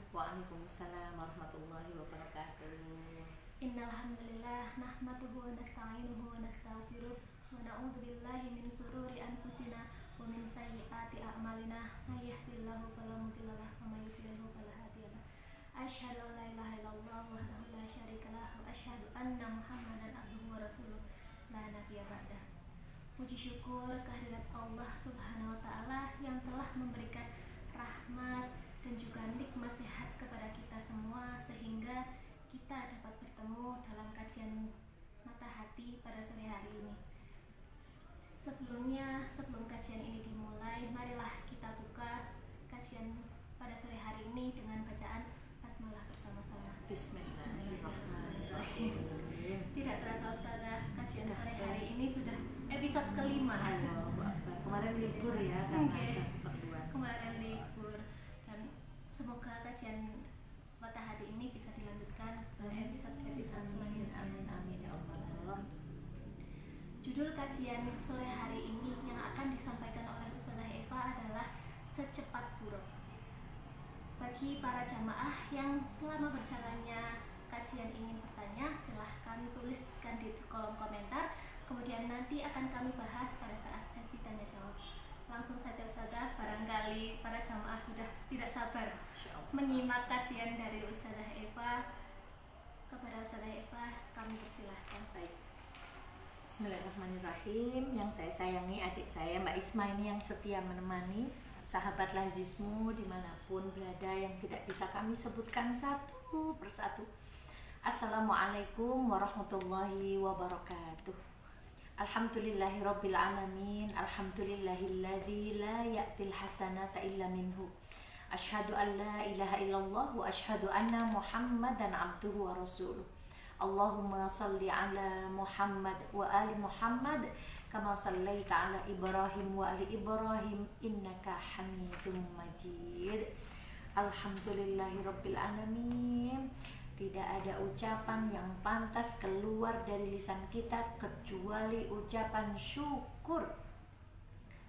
Waalaikumsalam warahmatullahi wabarakatuh. Innal hamdalillah nahmaduhu wa nasta'inuhu wa nastaghfiruh wa na'udzu billahi min shururi anfusina wa min sayyiati a'malina may yahdihillahu fala mudilla lahu wa may yudlilhu fala hadiya lahu. Asyhadu an la ilaha illallah wahdahu la syarika lahu wa asyhadu anna Muhammadan abduhu wa rasuluh la nabiyya ba'dah. Puji syukur kehadirat Allah Subhanahu wa taala yang telah memberikan rahmat dan juga nikmat sehat kepada kita semua sehingga kita dapat bertemu dalam kajian mata hati pada sore hari ini. Sebelum kajian ini dimulai, marilah kita buka kajian pada sore hari ini dengan bacaan basmalah bersama-sama. Bismillahirrahmanirrahim. Tidak terasa Ustazah, kajian sore hari ini sudah episode kelima. Kemarin libur ya karena ada keperluan. Kemarin libur dan semoga kajian mata hati ini bisa dilanjutkan pada episode selanjutnya. Amin amin ya Allah. Judul kajian sore hari ini yang akan disampaikan oleh Ustazah Eva adalah Secepat Buruk. Bagi para jamaah yang selama berjalannya kajian ingin bertanya, silahkan tuliskan di kolom komentar. Kemudian nanti akan kami bahas pada saat sesi tanya jawab. Langsung saja Ustazah, barangkali para jamaah sudah tidak sabar menyimak kajian dari Ustazah Eva. Kepada Ustazah Eva, kami persilahkan. Baik. Bismillahirrahmanirrahim. Yang saya sayangi adik saya Mbak Isma ini yang setia menemani, sahabat lazismu dimanapun berada yang tidak bisa kami sebutkan satu persatu. Assalamualaikum warahmatullahi wabarakatuh. Alhamdulillahirabbil alamin. Alhamdulillahilladzi la ya'til hasanata illa minhu. Asyhadu an la ilaha illallah wa asyhadu anna Muhammadan abduhu wa rasuluh. Allahumma salli ala Muhammad wa ali Muhammad kama sallaita ala Ibrahim wa ali Ibrahim innaka Hamidum Majid. Alhamdulillahirabbil alamin. Tidak ada ucapan yang pantas keluar dari lisan kita kecuali ucapan syukur.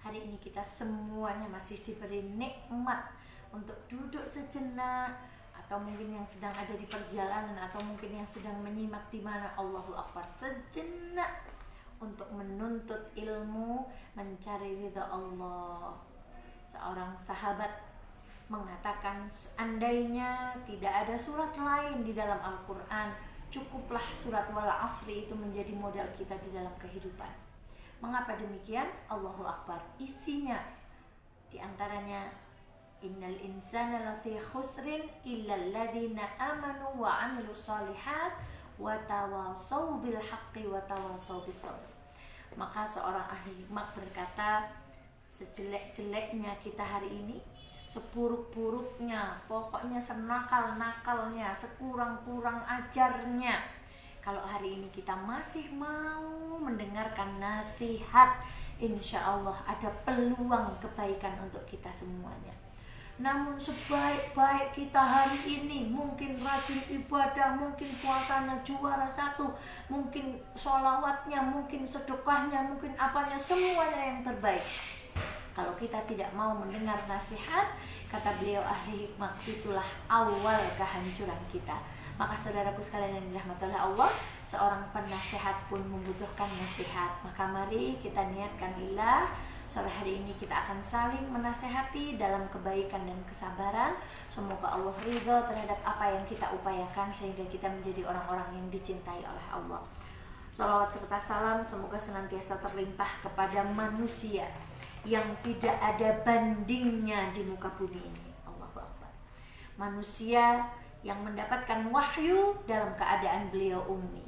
Hari ini kita semuanya masih diberi nikmat untuk duduk sejenak, atau mungkin yang sedang ada di perjalanan, atau mungkin yang sedang menyimak di mana Allahu Akbar, sejenak untuk menuntut ilmu, mencari ridha Allah. Seorang sahabat mengatakan, seandainya tidak ada surat lain di dalam Al-Quran, cukuplah surat Wal Asri itu menjadi modal kita di dalam kehidupan. Mengapa demikian? Allahu Akbar. Isinya diantaranya, innal insana lafi khusrin illal ladzina amanu wa amilus shalihat wa tawasaw bil haqqi wa tawasaw bis sabr. Maka seorang ahli hikmah berkata, sejelek-jeleknya kita hari ini, seburuk-buruknya, pokoknya senakal-nakalnya, sekurang-kurang ajarnya, kalau hari ini kita masih mau mendengarkan nasihat, insya Allah ada peluang kebaikan untuk kita semuanya. Namun sebaik-baik kita hari ini, mungkin rajin ibadah, mungkin puasanya juara satu, mungkin sholawatnya, mungkin sedekahnya, mungkin apanya, semuanya yang terbaik. Kalau kita tidak mau mendengar nasihat, kata beliau ahli hikmah, itulah awal kehancuran kita. Maka saudaraku sekalian yang dirahmati oleh Allah, seorang penasehat pun membutuhkan nasihat. Maka mari kita niatkan lillah, sore hari ini kita akan saling menasehati dalam kebaikan dan kesabaran. Semoga Allah ridha terhadap apa yang kita upayakan sehingga kita menjadi orang-orang yang dicintai oleh Allah. Shalawat serta salam semoga senantiasa terlimpah kepada manusia yang tidak ada bandingnya di muka bumi ini. Allahu Akbar. Manusia yang mendapatkan wahyu dalam keadaan beliau ummi.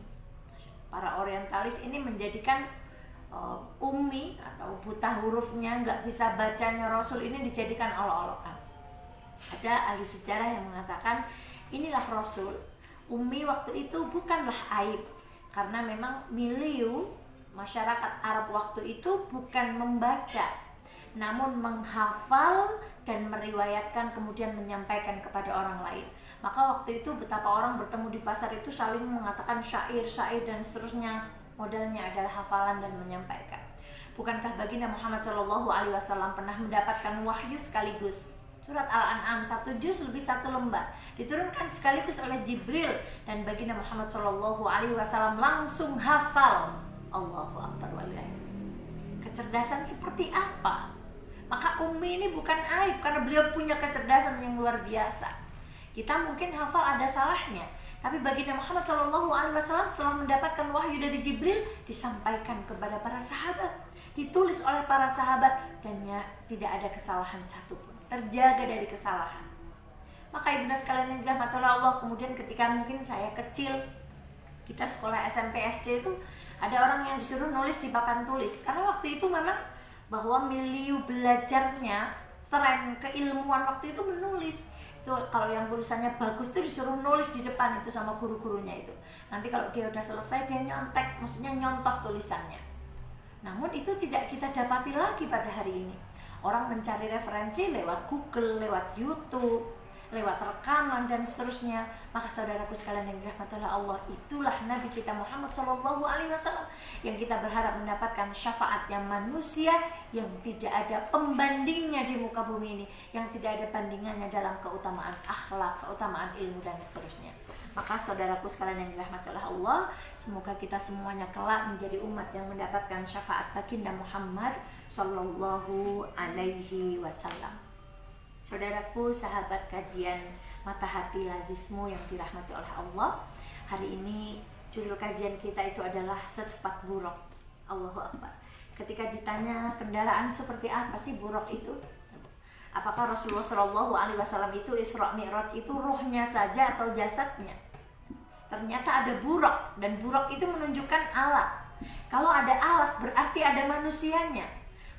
Para orientalis ini menjadikan ummi atau buta hurufnya, nggak bisa bacanya Rasul ini dijadikan olok-olokan. Ada ahli sejarah yang mengatakan inilah Rasul. Ummi waktu itu bukanlah aib, karena memang milieu masyarakat Arab waktu itu bukan membaca, namun menghafal dan meriwayatkan kemudian menyampaikan kepada orang lain. Maka waktu itu betapa orang bertemu di pasar itu saling mengatakan syair dan seterusnya, modalnya adalah hafalan dan menyampaikan. Bukankah baginda Muhammad SAW pernah mendapatkan wahyu sekaligus Surat Al-An'am 1 juz lebih 1 lembar, diturunkan sekaligus oleh Jibril, dan baginda Muhammad SAW langsung hafal. Allahu Akbar walillahi. Kecerdasan seperti apa? Maka Ummi ini bukan aib, karena beliau punya kecerdasan yang luar biasa. Kita mungkin hafal ada salahnya, tapi baginda Muhammad SAW setelah mendapatkan wahyu dari Jibril, disampaikan kepada para sahabat, ditulis oleh para sahabat, dan tidak ada kesalahan satupun, terjaga dari kesalahan. Maka ibunda sekalian yang dirahmati Allah, kemudian ketika mungkin saya kecil, kita sekolah SMP SD itu ada orang yang disuruh nulis di papan tulis, karena waktu itu memang bahwa milieu belajarnya, tren keilmuan waktu itu menulis. Itu kalau yang tulisannya bagus tuh disuruh nulis di depan itu sama guru-gurunya itu. Nanti kalau dia udah selesai dia nyontek, maksudnya nyontoh tulisannya. Namun itu tidak kita dapati lagi pada hari ini. Orang mencari referensi lewat Google, lewat YouTube, lewat rekaman dan seterusnya. Maka saudaraku sekalian yang dirahmati Allah, itulah Nabi kita Muhammad SAW yang kita berharap mendapatkan syafaatnya manusia yang tidak ada pembandingnya di muka bumi ini, yang tidak ada bandingannya dalam keutamaan akhlak, keutamaan ilmu dan seterusnya. Maka saudaraku sekalian yang dirahmati Allah, semoga kita semuanya kelak menjadi umat yang mendapatkan syafaat baginda Muhammad sallallahu alaihi wasallam. Saudaraku, sahabat kajian Mata Hati Lazismu yang dirahmati oleh Allah, hari ini judul kajian kita itu adalah secepat buruk. Allahu Akbar. Ketika ditanya kendaraan seperti apa sih buruk itu? Apakah Rasulullah Shallallahu Alaihi Wasallam itu Isra Mi'raj itu ruhnya saja atau jasadnya? Ternyata ada buruk, dan buruk itu menunjukkan alat. Kalau ada alat berarti ada manusianya.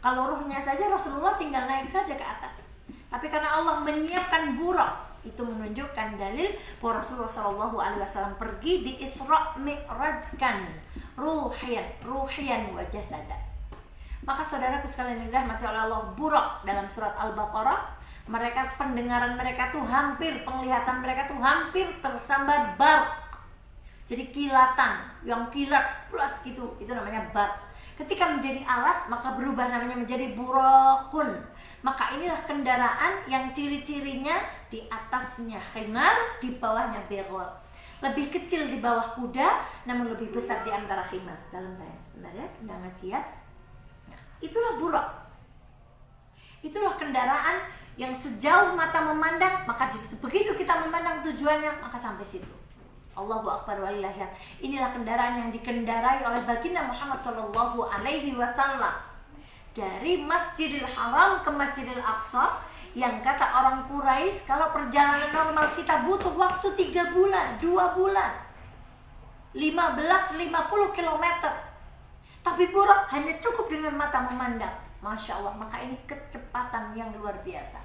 Kalau ruhnya saja Rasulullah tinggal naik saja ke atas. Tapi karena Allah menyiapkan buruk, itu menunjukkan dalil bahwa Rasulullah Shallallahu Alaihi Wasallam pergi di Isra Mi'rajkan ruhian wa jasadan. Maka saudaraku sekalian yang dirahmati oleh Allah, buruk dalam surat Al-Baqarah, mereka pendengaran mereka tuh hampir, penglihatan mereka tuh hampir tersambar barq. Jadi kilatan, yang kilat plus gitu, itu namanya barq. Ketika menjadi alat, maka berubah namanya menjadi buraqun. Maka inilah kendaraan yang ciri-cirinya di atasnya khimar, di bawahnya bighal. Lebih kecil di bawah kuda, namun lebih besar di antara khimar. Dalam saya sebenarnya benda ngajian. Itulah buraq. Itulah kendaraan yang sejauh mata memandang, maka begitu kita memandang tujuannya, maka sampai situ. Allahu Akbar walillahilhamd. Inilah kendaraan yang dikendarai oleh baginda Muhammad sallallahu alaihi wasallam dari Masjidil Haram ke Masjidil Aqsa, yang kata orang Quraisy kalau perjalanan normal kita butuh waktu 3 bulan, 2 bulan, 15-50 kilometer. Tapi buraq hanya cukup dengan mata memandang. Masya Allah, maka ini kecepatan yang luar biasa.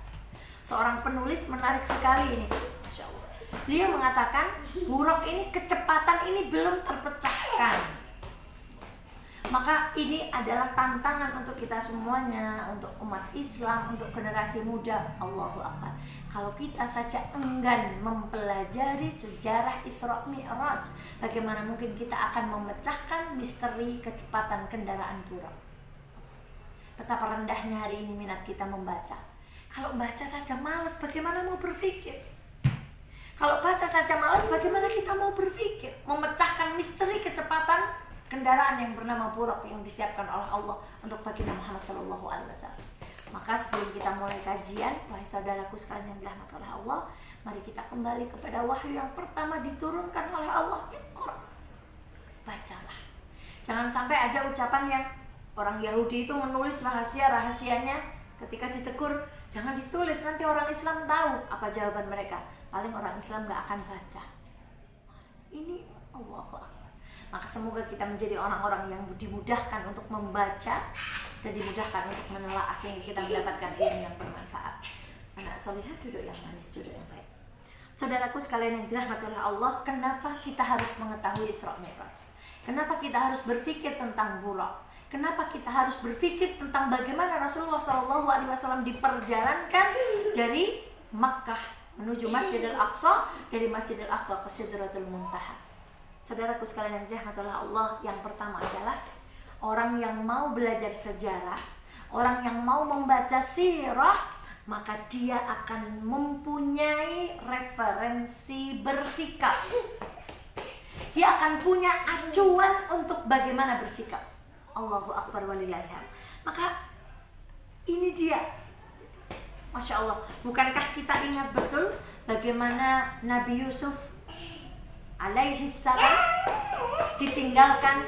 Seorang penulis menarik sekali ini. Masya Allah. Dia mengatakan buraq ini, kecepatan ini belum terpecahkan. Maka ini adalah tantangan untuk kita semuanya, untuk umat Islam, untuk generasi muda. Allahu Akbar. Kalau kita saja enggan mempelajari sejarah Isra Mi'raj, bagaimana mungkin kita akan memecahkan misteri kecepatan kendaraan buraq? Betapa rendahnya hari ini minat kita membaca. Kalau baca saja malas, bagaimana mau berpikir? Kalau baca saja malas, bagaimana kita mau berpikir? Memecahkan misteri kecepatan kendaraan yang bernama buraq yang disiapkan oleh Allah untuk baginda Muhammad SAW. Maka sebelum kita mulai kajian, wahai saudaraku sekalian yang dirahmati oleh Allah, mari kita kembali kepada wahyu yang pertama diturunkan oleh Allah. Iqra, bacalah. Jangan sampai ada ucapan yang orang Yahudi itu menulis rahasia-rahasianya, ketika ditegur, jangan ditulis, nanti orang Islam tahu. Apa jawaban mereka? Paling orang Islam gak akan baca. Ini Allahu Akbar. Maka semoga kita menjadi orang-orang yang dimudahkan untuk membaca dan dimudahkan untuk menelaah, sehingga kita mendapatkan ilmu yang bermanfaat. Anak solihah duduk yang manis, duduk yang baik. Saudaraku sekalian yang dirahmati oleh Allah, kenapa kita harus mengetahui Isra Mi'raj? Kenapa kita harus berpikir tentang buraq? Kenapa kita harus berpikir tentang bagaimana Rasulullah SAW diperjalankan dari Makkah menuju Masjidil Aqsa, dari Masjidil Aqsa ke Sidratul Muntaha? Saudaraku sekalian yang dirahmati oleh Allah, yang pertama adalah orang yang mau belajar sejarah, orang yang mau membaca sirah, maka dia akan mempunyai referensi bersikap. Dia akan punya acuan untuk bagaimana bersikap. Allahu Akbar walillahilhamd. Maka ini dia, Masya Allah. Bukankah kita ingat betul bagaimana Nabi Yusuf alaihi salam ditinggalkan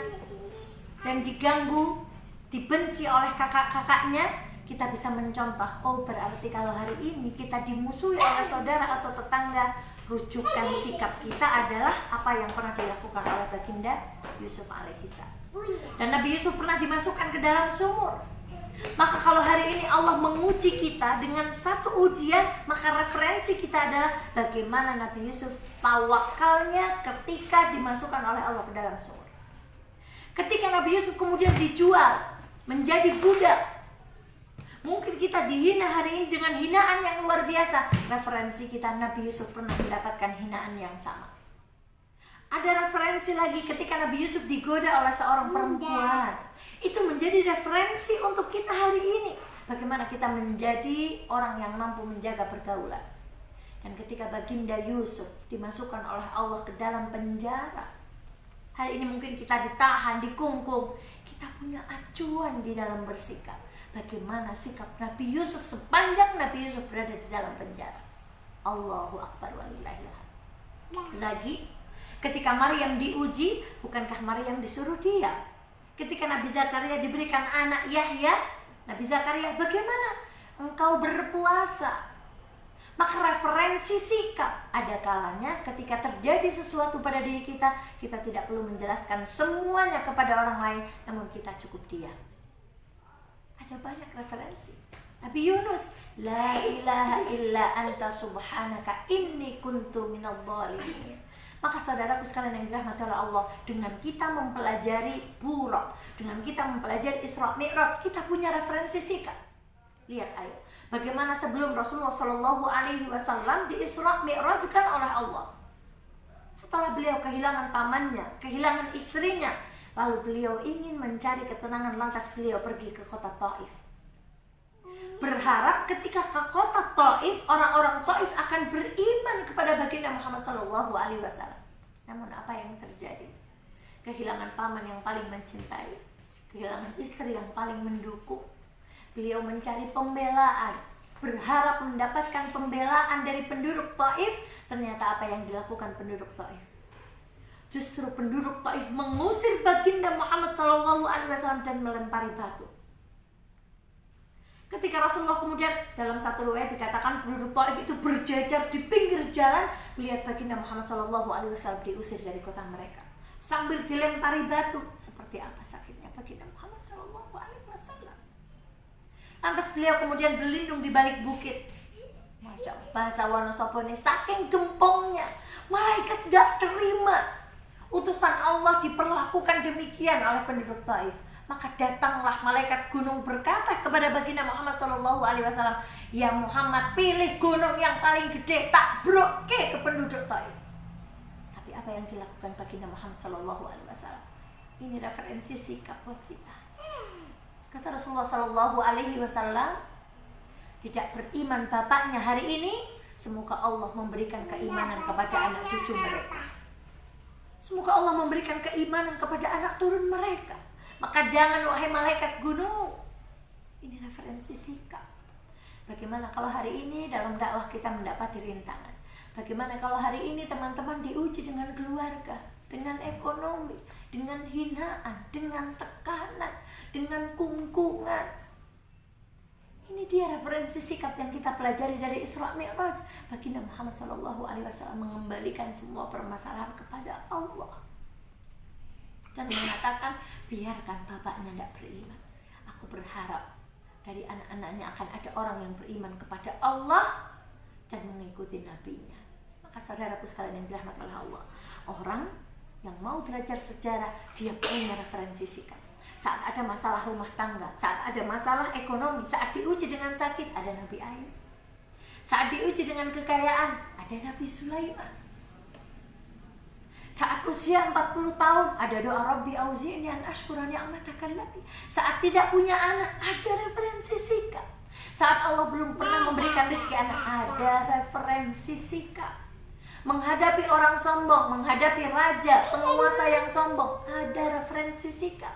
dan diganggu, dibenci oleh kakak-kakaknya? Kita bisa mencontoh, oh berarti kalau hari ini kita dimusuhi oleh saudara atau tetangga, rujukan sikap kita adalah apa yang pernah dilakukan oleh baginda Yusuf alaihi salam. Dan Nabi Yusuf pernah dimasukkan ke dalam sumur. Maka kalau hari ini Allah menguji kita dengan satu ujian, maka referensi kita adalah bagaimana Nabi Yusuf tawakalnya ketika dimasukkan oleh Allah ke dalam sumur. Ketika Nabi Yusuf kemudian dijual menjadi budak, mungkin kita dihina hari ini dengan hinaan yang luar biasa. Referensi kita, Nabi Yusuf pernah mendapatkan hinaan yang sama. Ada referensi lagi ketika Nabi Yusuf digoda oleh seorang perempuan. Itu menjadi referensi untuk kita hari ini. Bagaimana kita menjadi orang yang mampu menjaga pergaulan. Dan ketika baginda Yusuf dimasukkan oleh Allah ke dalam penjara, hari ini mungkin kita ditahan, dikungkung. Kita punya acuan di dalam bersikap. Bagaimana sikap Nabi Yusuf sepanjang Nabi Yusuf berada di dalam penjara. Allahu Akbar walillahilhamd. Lagi, ketika Maryam diuji, bukankah Maryam disuruh diam? Ketika Nabi Zakaria diberikan anak Yahya, Nabi Zakaria, bagaimana engkau berpuasa? Maka referensi sikap, ada kalanya ketika terjadi sesuatu pada diri kita, kita tidak perlu menjelaskan semuanya kepada orang lain, namun kita cukup diam. Ada banyak referensi. Nabi Yunus, la ilaha illa anta subhanaka inni kuntu minadh dhalimin. Maka saudaraku sekalian yang dirahmati oleh Allah, dengan kita mempelajari Buraq, dengan kita mempelajari Isra Mi'raj, kita punya referensi sikap. Lihat ayo, bagaimana sebelum Rasulullah SAW di Isra Mi'rajkan oleh Allah. Setelah beliau kehilangan pamannya, kehilangan istrinya, lalu beliau ingin mencari ketenangan, lantas beliau pergi ke kota Taif. Berharap ketika ke kota Taif, orang-orang Taif akan beriman kepada baginda Muhammad SAW. Namun apa yang terjadi? Kehilangan paman yang paling mencintai, kehilangan istri yang paling mendukung. Beliau mencari pembelaan, berharap mendapatkan pembelaan dari penduduk Taif. Ternyata apa yang dilakukan penduduk Taif? Justru penduduk Taif mengusir baginda Muhammad SAW dan melempari batu. Ketika Rasulullah kemudian dalam satu riwayat dikatakan penduduk Taif itu berjajar di pinggir jalan melihat baginda Muhammad SAW diusir dari kota mereka sambil dilempari batu. Seperti apa sakitnya baginda Muhammad SAW. Lantas beliau kemudian berlindung di balik bukit. Masya Allah, bahasa Wonosobo ini saking gempongnya, malaikat gak terima utusan Allah diperlakukan demikian oleh penduduk Taif. Maka datanglah malaikat gunung berkata kepada baginda Muhammad SAW, ya Muhammad, pilih gunung yang paling gede, tabruk ke penduduk Taif. Tapi apa yang dilakukan baginda Muhammad SAW? Ini referensi sikap buat kita. Kata Rasulullah SAW, tidak beriman bapaknya hari ini, semoga Allah memberikan keimanan kepada anak cucu mereka. Semoga Allah memberikan keimanan kepada anak turun mereka. Maka jangan wahai malaikat gunung. Ini referensi sikap. Bagaimana kalau hari ini dalam dakwah kita mendapati rintangan? Bagaimana kalau hari ini teman-teman diuji dengan keluarga, dengan ekonomi, dengan hinaan, dengan tekanan, dengan kungkungan? Ini dia referensi sikap yang kita pelajari dari Isra Mi'raj. Baginda Muhammad SAW mengembalikan semua permasalahan kepada Allah dan mengatakan, biarkan bapaknya tidak beriman. Aku berharap dari anak-anaknya akan ada orang yang beriman kepada Allah dan mengikuti nabinya. Maka saudaraku sekalian yang dirahmati oleh Allah, orang yang mau belajar sejarah, dia punya referensi sikap. Saat ada masalah rumah tangga, saat ada masalah ekonomi, saat diuji dengan sakit, ada Nabi Ayub. Saat diuji dengan kekayaan, ada Nabi Sulaiman. Saat usia 40 tahun, ada doa Rabbi auzi'ni an ashkura ni'mataka allati. Saat tidak punya anak, ada referensi sikap. Saat Allah belum pernah memberikan rezeki anak, ada referensi sikap. Menghadapi orang sombong, menghadapi raja, penguasa yang sombong, ada referensi sikap.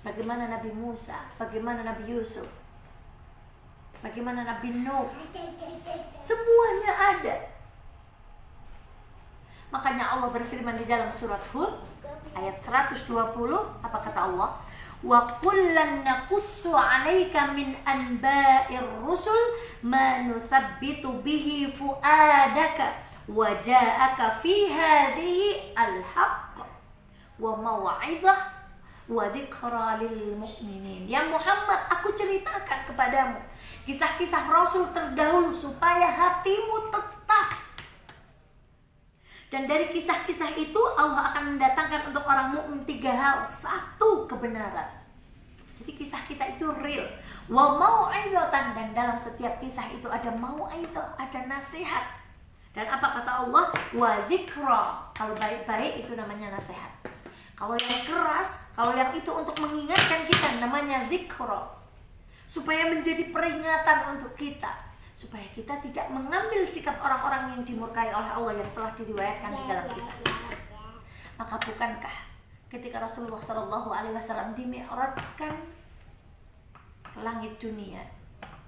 Bagaimana Nabi Musa, bagaimana Nabi Yusuf, bagaimana Nabi Nuh, semuanya ada. Makanya Allah berfirman di dalam surat Hud ayat 120, apa kata Allah? Wa kullan naqussu 'alaika min anba'ir rusul ma nuthabbitu bihi fuadaka wa ja'aka fi hadhihi al-haqq wa maw'izah wa dzikra lil mu'minin. Ya Muhammad, aku ceritakan kepadamu kisah-kisah rasul terdahulu supaya hatimu tetap. Dan dari kisah-kisah itu Allah akan mendatangkan untuk orang mukmin 3 hal. 1, kebenaran. Jadi kisah kita itu real. Wa mau'izatan, dan dalam setiap kisah itu ada mau'izah, ada nasihat. Dan apa kata Allah? Wa dzikra. Kalau baik-baik itu namanya nasihat. Kalau yang keras, kalau yang itu untuk mengingatkan kita namanya dzikra. Supaya menjadi peringatan untuk kita, supaya kita tidak mengambil sikap orang-orang yang dimurkai oleh Allah yang telah diriwayatkan di dalam kisah-kisah. Maka bukankah ketika Rasulullah SAW dimi'rajkan ke langit dunia,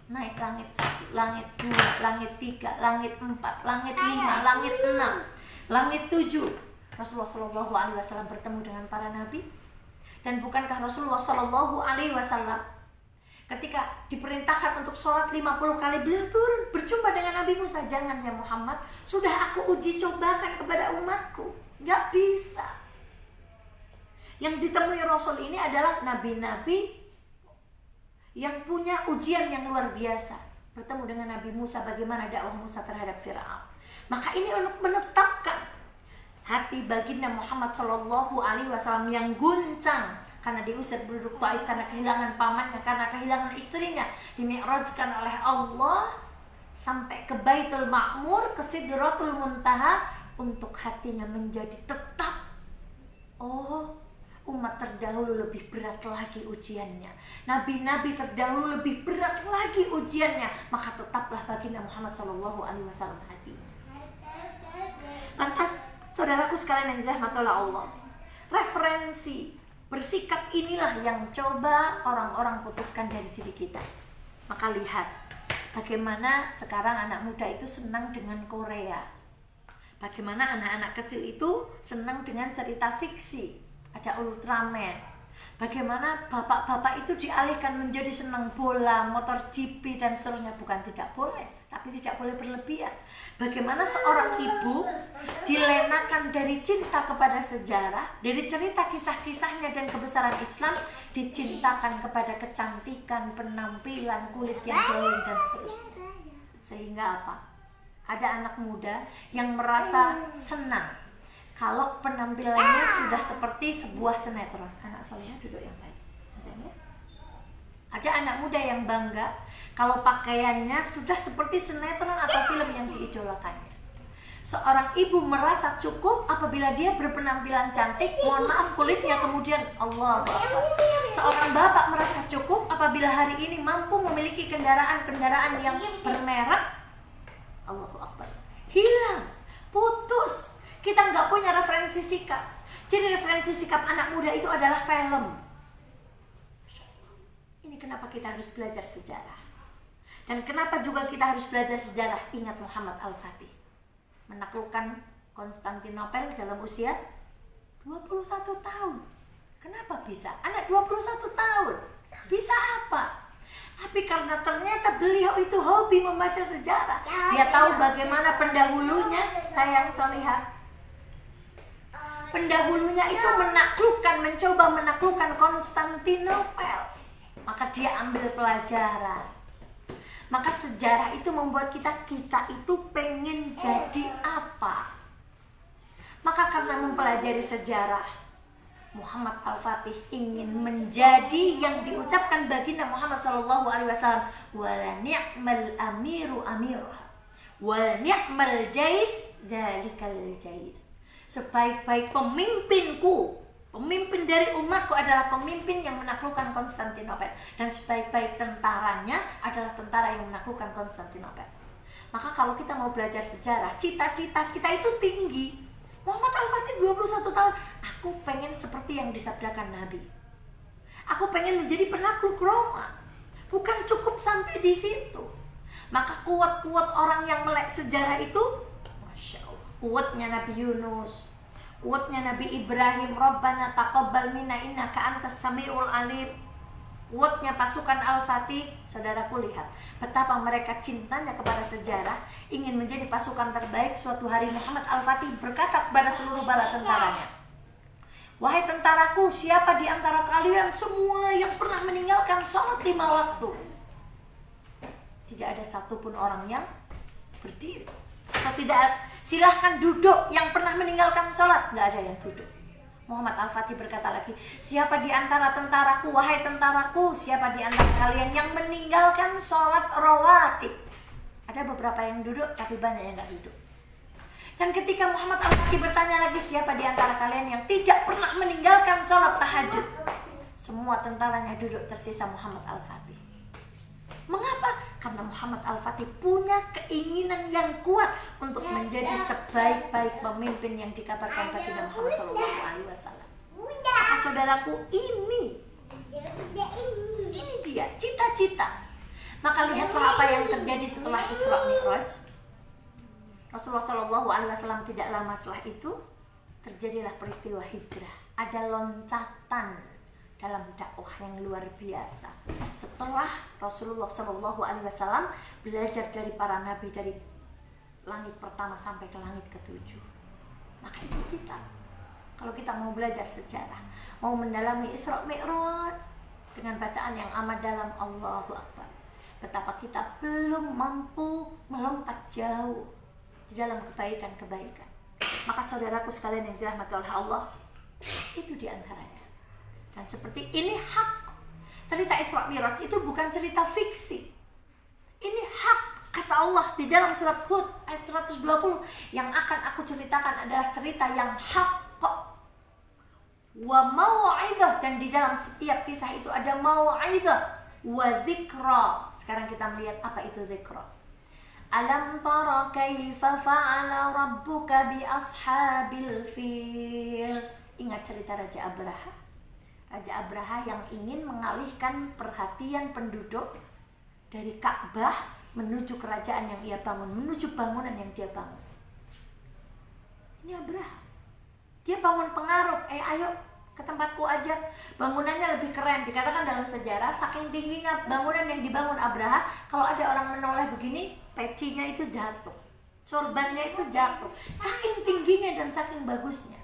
naik langit 1, langit 2, langit 3, langit 4, langit 5, langit 6, langit 7, Rasulullah SAW bertemu dengan para nabi. Dan bukankah Rasulullah SAW ketika diperintahkan untuk sholat 50 kali, beliau turun berjumpa dengan Nabi Musa. Jangan ya Muhammad, sudah aku uji cobakan kepada umatku, gak bisa. Yang ditemui Rasul ini adalah nabi-nabi yang punya ujian yang luar biasa. Bertemu dengan Nabi Musa, bagaimana dakwah Musa terhadap Fir'aun. Maka ini untuk menetapkan hati baginda Muhammad SAW yang guncang karena diusir penduduk Taif, karena kehilangan pamannya, karena kehilangan istrinya, dimi'rajkan oleh Allah sampai ke Baitul Ma'mur, ke Sidratul Muntaha, untuk hatinya menjadi tetap. Oh, umat terdahulu lebih berat lagi ujiannya, nabi-nabi terdahulu lebih berat lagi ujiannya, maka tetaplah baginda Muhammad SAW hatinya. Lantas, saudaraku sekalian yang dirahmati Allah, referensi bersikap inilah yang coba orang-orang putuskan dari diri kita. Maka lihat bagaimana sekarang anak muda itu senang dengan Korea. Bagaimana anak-anak kecil itu senang dengan cerita fiksi. Ada Ultraman. Bagaimana bapak-bapak itu dialihkan menjadi senang bola, motor GP dan seterusnya. Bukan tidak boleh, tapi tidak boleh berlebihan. Bagaimana seorang ibu dilenakan dari cinta kepada sejarah, dari cerita kisah-kisahnya dan kebesaran Islam, dicintakan kepada kecantikan, penampilan, kulit yang glowing dan seterusnya. Sehingga apa? Ada anak muda yang merasa senang kalau penampilannya sudah seperti sebuah sinetron. Anak solehnya duduk yang baik. Maksudnya, ada anak muda yang bangga kalau pakaiannya sudah seperti sinetron atau film yang diidolakannya. Seorang ibu merasa cukup apabila dia berpenampilan cantik, mohon maaf kulitnya kemudian Allah Akbar. Seorang bapak merasa cukup apabila hari ini mampu memiliki kendaraan-kendaraan yang bermerek. Allahu Akbar. Hilang, putus. Kita nggak punya referensi sikap. Jadi referensi sikap anak muda itu adalah film. Ini kenapa kita harus belajar sejarah. Dan kenapa juga kita harus belajar sejarah? Ingat Muhammad Al-Fatih menaklukkan Konstantinopel dalam usia 21 tahun. Kenapa bisa? Anak 21 tahun bisa apa? Tapi karena ternyata beliau itu hobi membaca sejarah. Dia tahu bagaimana pendahulunya, sayang solihah, pendahulunya itu mencoba menaklukkan Konstantinopel. Maka dia ambil pelajaran. Maka sejarah itu membuat kita itu pengen jadi apa. Maka karena mempelajari sejarah, Muhammad Al-Fatih ingin menjadi yang diucapkan baginda Muhammad SAW, wala ni'mal amiru amirah, wala ni'mal jais dzalikal jais. Sebaik-baik pemimpinku Pemimpin dari umatku adalah pemimpin yang menaklukkan Konstantinopel, dan sebaik-baik tentaranya adalah tentara yang menaklukkan Konstantinopel. Maka kalau kita mau belajar sejarah, cita-cita kita itu tinggi. Muhammad Al-Fatih 21 tahun, aku pengen seperti yang disabdakan Nabi. Aku pengen menjadi penakluk Roma. Bukan cukup sampai di situ. Maka kuat-kuat orang yang melek sejarah itu, Masya Allah, kuatnya Nabi Yunus, kuatnya Nabi Ibrahim, Rabbana taqabbal minna innaka antas samiul alim. Kuatnya pasukan Al-Fatih, saudaraku lihat betapa mereka cintanya kepada sejarah, ingin menjadi pasukan terbaik. Suatu hari Muhammad Al-Fatih berkata kepada seluruh bala tentaranya, wahai tentaraku, siapa di antara kalian semua yang pernah meninggalkan sholat 5 waktu? Tidak ada satupun orang yang berdiri. Atau tidak, silahkan duduk yang pernah meninggalkan sholat. Nggak ada yang duduk. Muhammad Al-Fatih berkata lagi, siapa di antara tentaraku, wahai tentaraku, siapa di antara kalian yang meninggalkan sholat rawatib? Ada beberapa yang duduk, tapi banyak yang nggak duduk. Dan ketika Muhammad Al-Fatih bertanya lagi, siapa di antara kalian yang tidak pernah meninggalkan sholat tahajud? Semua tentaranya duduk, tersisa Muhammad Al-Fatih. Mengapa? Karena Muhammad Al-Fatih punya keinginan yang kuat untuk menjadi sebaik-baik pemimpin yang dikabarkan baginda Muhammad SAW. Maka saudaraku, ini dia cita-cita. Maka lihatlah apa yang terjadi setelah Isra Mi'raj. Rasulullah SAW tidak lama setelah itu terjadilah peristiwa hijrah. Ada loncatan dalam dakwah yang luar biasa. Setelah Rasulullah SAW belajar dari para nabi dari langit pertama sampai ke langit ke-7. Maka itu kita, kalau kita mau belajar sejarah, mau mendalami Isra Mi'raj dengan bacaan yang amat dalam, Allahu Akbar, betapa kita belum mampu melompat jauh di dalam kebaikan-kebaikan. Maka saudaraku sekalian yang dirahmati oleh Allah, itu diantaranya. Dan seperti ini hak. Cerita Isra Mi'raj itu bukan cerita fiksi. Ini hak, kata Allah di dalam surat Hud ayat 120. Yang akan aku ceritakan adalah cerita yang hak kok. Wa mau'izah, dan di dalam setiap kisah itu ada mau'izah wa dzikra. Sekarang kita melihat apa itu dzikra. Alam tara kaifa fa'ala rabbuka bi ashabil fil. Ingat cerita Raja Abraha. Raja Abraha yang ingin mengalihkan perhatian penduduk dari Ka'bah menuju kerajaan yang ia bangun, menuju bangunan yang dia bangun. Ini Abraha. Dia bangun pengaruh, ayo ke tempatku aja. Bangunannya lebih keren. Dikatakan dalam sejarah, saking tingginya bangunan yang dibangun Abraha, kalau ada orang menoleh begini, pecinya itu jatuh, sorbannya itu jatuh. Saking tingginya dan saking bagusnya.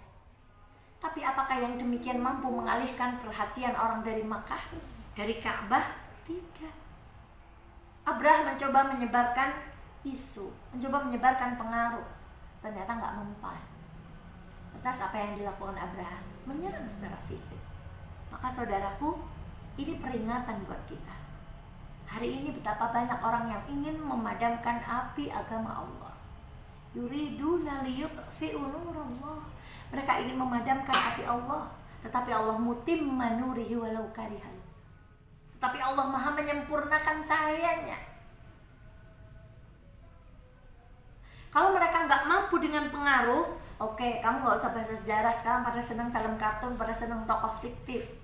Tapi apakah yang demikian mampu mengalihkan perhatian orang dari Makkah, dari Ka'bah? Tidak. Abraha mencoba menyebarkan isu, mencoba menyebarkan pengaruh. Ternyata nggak mempan. Lantas apa yang dilakukan Abraha? Menyerang secara fisik. Maka saudaraku, ini peringatan buat kita. Hari ini betapa banyak orang yang ingin memadamkan api agama Allah. Yuriduna liyutfi'u nurallah. Mereka ingin memadamkan api Allah, tetapi Allah mutimma nurihi walau karihal. Tetapi Allah Maha menyempurnakan cahayanya. Kalau mereka nggak mampu dengan pengaruh, oke, kamu nggak usah bahas sejarah. Sekarang pada senang film kartun, pada senang tokoh fiktif.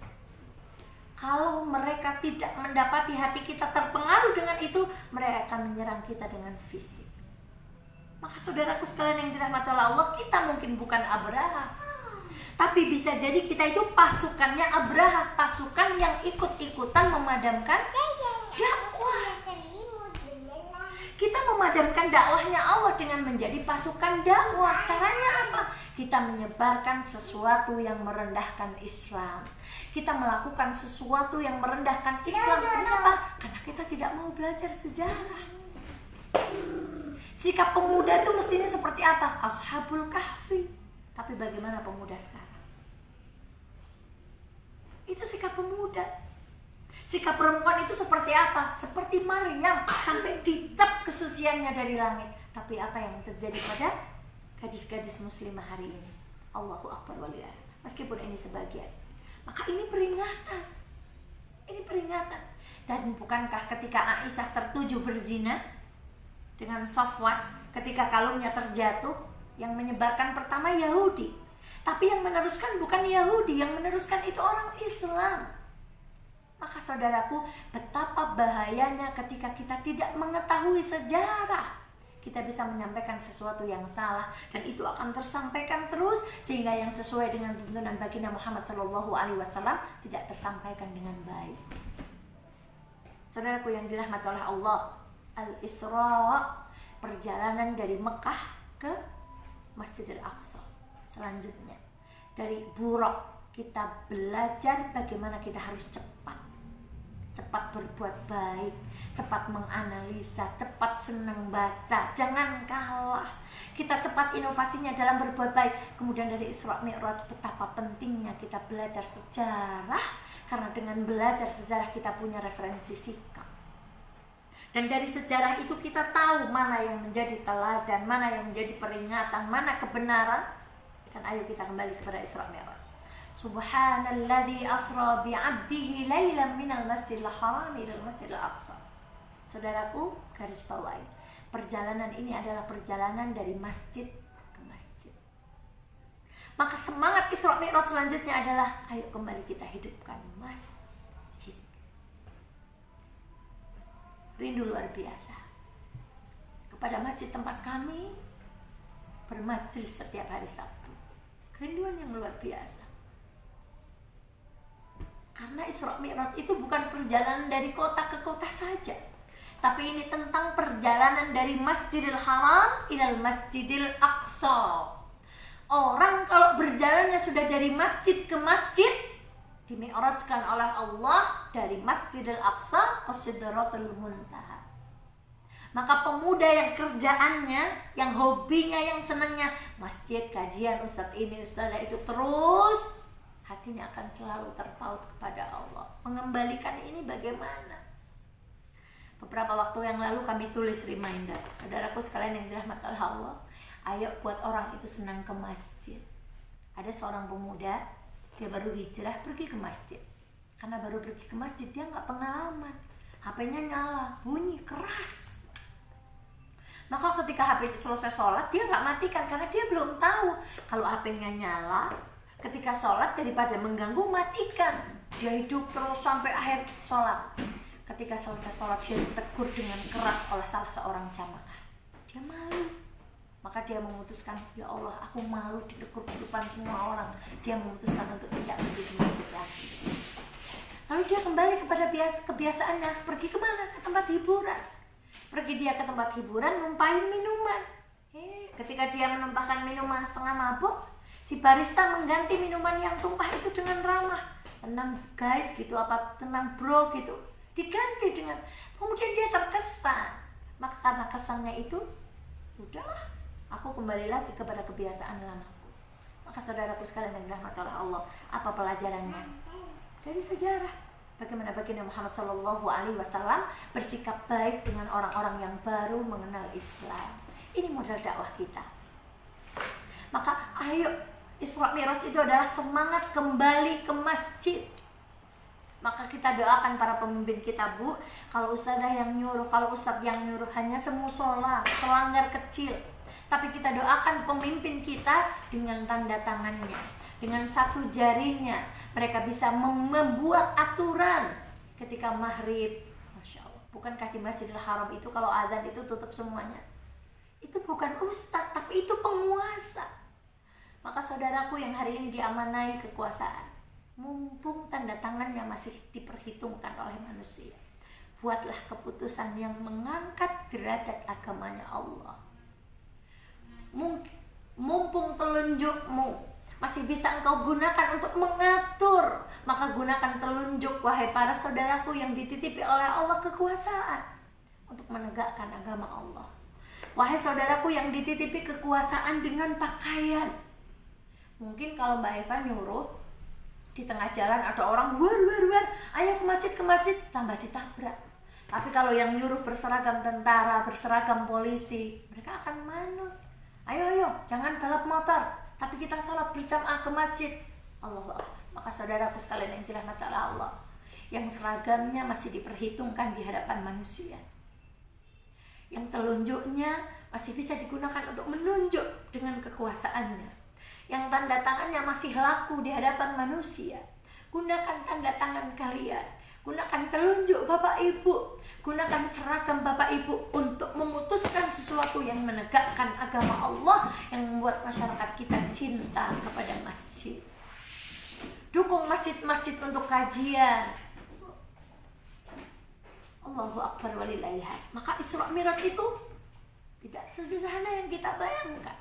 Kalau mereka tidak mendapati hati kita terpengaruh dengan itu, mereka akan menyerang kita dengan fisik. Maka saudaraku sekalian yang dirahmati oleh Allah, kita mungkin bukan Abraha, tapi bisa jadi kita itu pasukannya Abraha, pasukan yang ikut-ikutan memadamkan dakwah. Kita memadamkan dakwahnya Allah dengan menjadi pasukan dakwah. Caranya apa? Kita menyebarkan sesuatu yang merendahkan Islam. Kita melakukan sesuatu yang merendahkan Islam. Kenapa? Karena kita tidak mau belajar sejarah. Sikap pemuda itu mestinya seperti apa? Ashabul Kahfi. Tapi bagaimana pemuda sekarang? Itu sikap pemuda. Sikap perempuan itu seperti apa? Seperti Maryam, sampai dicap kesuciannya dari langit. Tapi apa yang terjadi pada gadis-gadis muslimah hari ini? Allahu Akbar walillah. meskipun ini sebagian. Maka ini peringatan. Ini peringatan. Dan bukankah ketika Aisyah tertuju berzina dengan Safwan, ketika kalungnya terjatuh, yang menyebarkan pertama Yahudi, tapi yang meneruskan bukan Yahudi, yang meneruskan itu orang Islam. Maka saudaraku, betapa bahayanya ketika kita tidak mengetahui sejarah. Kita bisa menyampaikan sesuatu yang salah dan itu akan tersampaikan terus sehingga yang sesuai dengan tuntunan baginda Muhammad SAW tidak tersampaikan dengan baik. Saudaraku yang dirahmati oleh Allah, Al-Isra, perjalanan dari Mekah ke Masjidil Aqsa. Selanjutnya, dari Buraq kita belajar bagaimana kita harus cepat berbuat baik, cepat menganalisa, cepat senang baca, jangan kalah. Kita cepat inovasinya dalam berbuat baik. Kemudian dari Isra Mi'raj, betapa pentingnya kita belajar sejarah, karena dengan belajar sejarah kita punya referensi sikap. Dan dari sejarah itu kita tahu mana yang menjadi teladan, mana yang menjadi peringatan, mana kebenaran. Dan ayo kita kembali kepada Isra Mi'raj. Subhanalladzi asra bi'abdihi lailan minal masjidil haram ilal masjidil aqsa. Saudaraku, garis bawahi, perjalanan ini adalah perjalanan dari masjid ke masjid. Maka semangat Isra Mi'raj selanjutnya adalah ayo kembali kita hidupkan masjid. Rindu luar biasa kepada masjid tempat kami bermajlis setiap hari Sabtu. Kerinduan yang luar biasa. Karena Isra Mi'raj itu bukan perjalanan dari kota ke kota saja, tapi ini tentang perjalanan dari Masjidil Haram ilal Masjidil Aqsa. Orang kalau berjalannya sudah dari masjid ke masjid, dimi'rajkan oleh Allah dari Masjidil Aqsa ke Sidratul Muntaha. Maka pemuda yang kerjaannya, yang hobinya, yang senangnya masjid, kajian, ustadz ini, ustadzah itu terus, hatinya akan selalu terpaut kepada Allah. Mengembalikan ini bagaimana? Beberapa waktu yang lalu kami tulis reminder, saudaraku sekalian yang dirahmati oleh Allah, ayo buat orang itu senang ke masjid. Ada seorang pemuda, dia baru hijrah pergi ke masjid. Karena baru pergi ke masjid, dia nggak pengalaman. HP-nya nyala, bunyi keras. Maka ketika HP itu selesai sholat, dia nggak matikan karena dia belum tahu kalau HP-nya nyala. Ketika sholat, daripada mengganggu, matikan. Dia hidup terus sampai akhir sholat. Ketika selesai sholat, dia ditegur dengan keras oleh salah seorang jamaah. Dia malu. Maka dia memutuskan, ya Allah, aku malu ditegur di depan semua orang. Dia memutuskan untuk tidak pergi ke masjid lagi. Lalu dia kembali kepada kebiasaannya. Pergi kemana? Ke tempat hiburan. Pergi dia ke tempat hiburan, numpahin minuman. Ketika dia menumpahkan minuman setengah mabuk, si barista mengganti minuman yang tumpah itu dengan ramah. Tenang guys gitu, apa tenang bro gitu. Diganti dengan, kemudian dia terkesan. Maka karena kesannya itu, udahlah, aku kembali lagi kepada kebiasaan lamaku. Maka saudaraku sekalian yang dirahmati oleh Allah, apa pelajarannya? Dari sejarah. Bagaimana baginda Muhammad SAW bersikap baik dengan orang-orang yang baru mengenal Islam. Ini modal dakwah kita. Maka ayo, Isra Mi'raj itu adalah semangat kembali ke masjid. Maka kita doakan para pemimpin kita, Bu, kalau ustazah yang nyuruh, kalau ustadz yang nyuruh hanya semusola, selanggar kecil. Tapi kita doakan pemimpin kita dengan tanda tangannya, dengan satu jarinya. Mereka bisa membuat aturan ketika maghrib. Masya Allah, bukankah di Masjidil Haram itu kalau azan itu tutup semuanya? Itu bukan ustadz, tapi itu penguasa. Maka saudaraku yang hari ini diamanai kekuasaan, mumpung tanda tangannya masih diperhitungkan oleh manusia, buatlah keputusan yang mengangkat derajat agamanya Allah. Mumpung telunjukmu masih bisa engkau gunakan untuk mengatur, maka gunakan telunjuk, wahai para saudaraku yang dititipi oleh Allah kekuasaan, untuk menegakkan agama Allah. Wahai saudaraku yang dititipi kekuasaan dengan pakaian. Mungkin kalau Mbak Eva nyuruh, di tengah jalan ada orang wer, ayo ke masjid, tambah ditabrak. Tapi kalau yang nyuruh berseragam tentara, berseragam polisi, mereka akan manut. Ayo, jangan balap motor, tapi kita sholat berjamaah ke masjid. Allahu Akbar. Maka saudaraku sekalian yang dirahmati Allah, yang seragamnya masih diperhitungkan di hadapan manusia, yang telunjuknya masih bisa digunakan untuk menunjuk dengan kekuasaannya, yang tanda tangannya masih laku di hadapan manusia, gunakan tanda tangan kalian, gunakan telunjuk Bapak Ibu, gunakan seragam Bapak Ibu untuk memutuskan sesuatu yang menegakkan agama Allah, yang membuat masyarakat kita cinta kepada masjid. Dukung masjid-masjid untuk kajian. Allahu Akbar walillahilhamd. Maka Isra Mi'raj itu tidak sederhana yang kita bayangkan.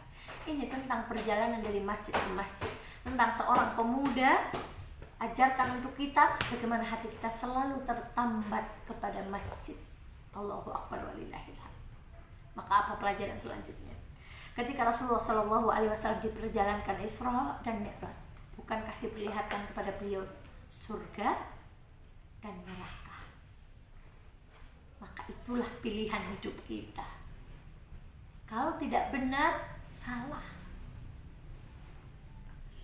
Ini tentang perjalanan dari masjid ke masjid, tentang seorang pemuda. Ajarkan untuk kita bagaimana hati kita selalu tertambat kepada masjid. Allahu Akbar walillahilhamd. Maka apa pelajaran selanjutnya? Ketika Rasulullah SAW diperjalankan Isra dan Mi'raj, bukankah diperlihatkan kepada beliau surga dan neraka? Maka itulah pilihan hidup kita. Kalau tidak benar, salah.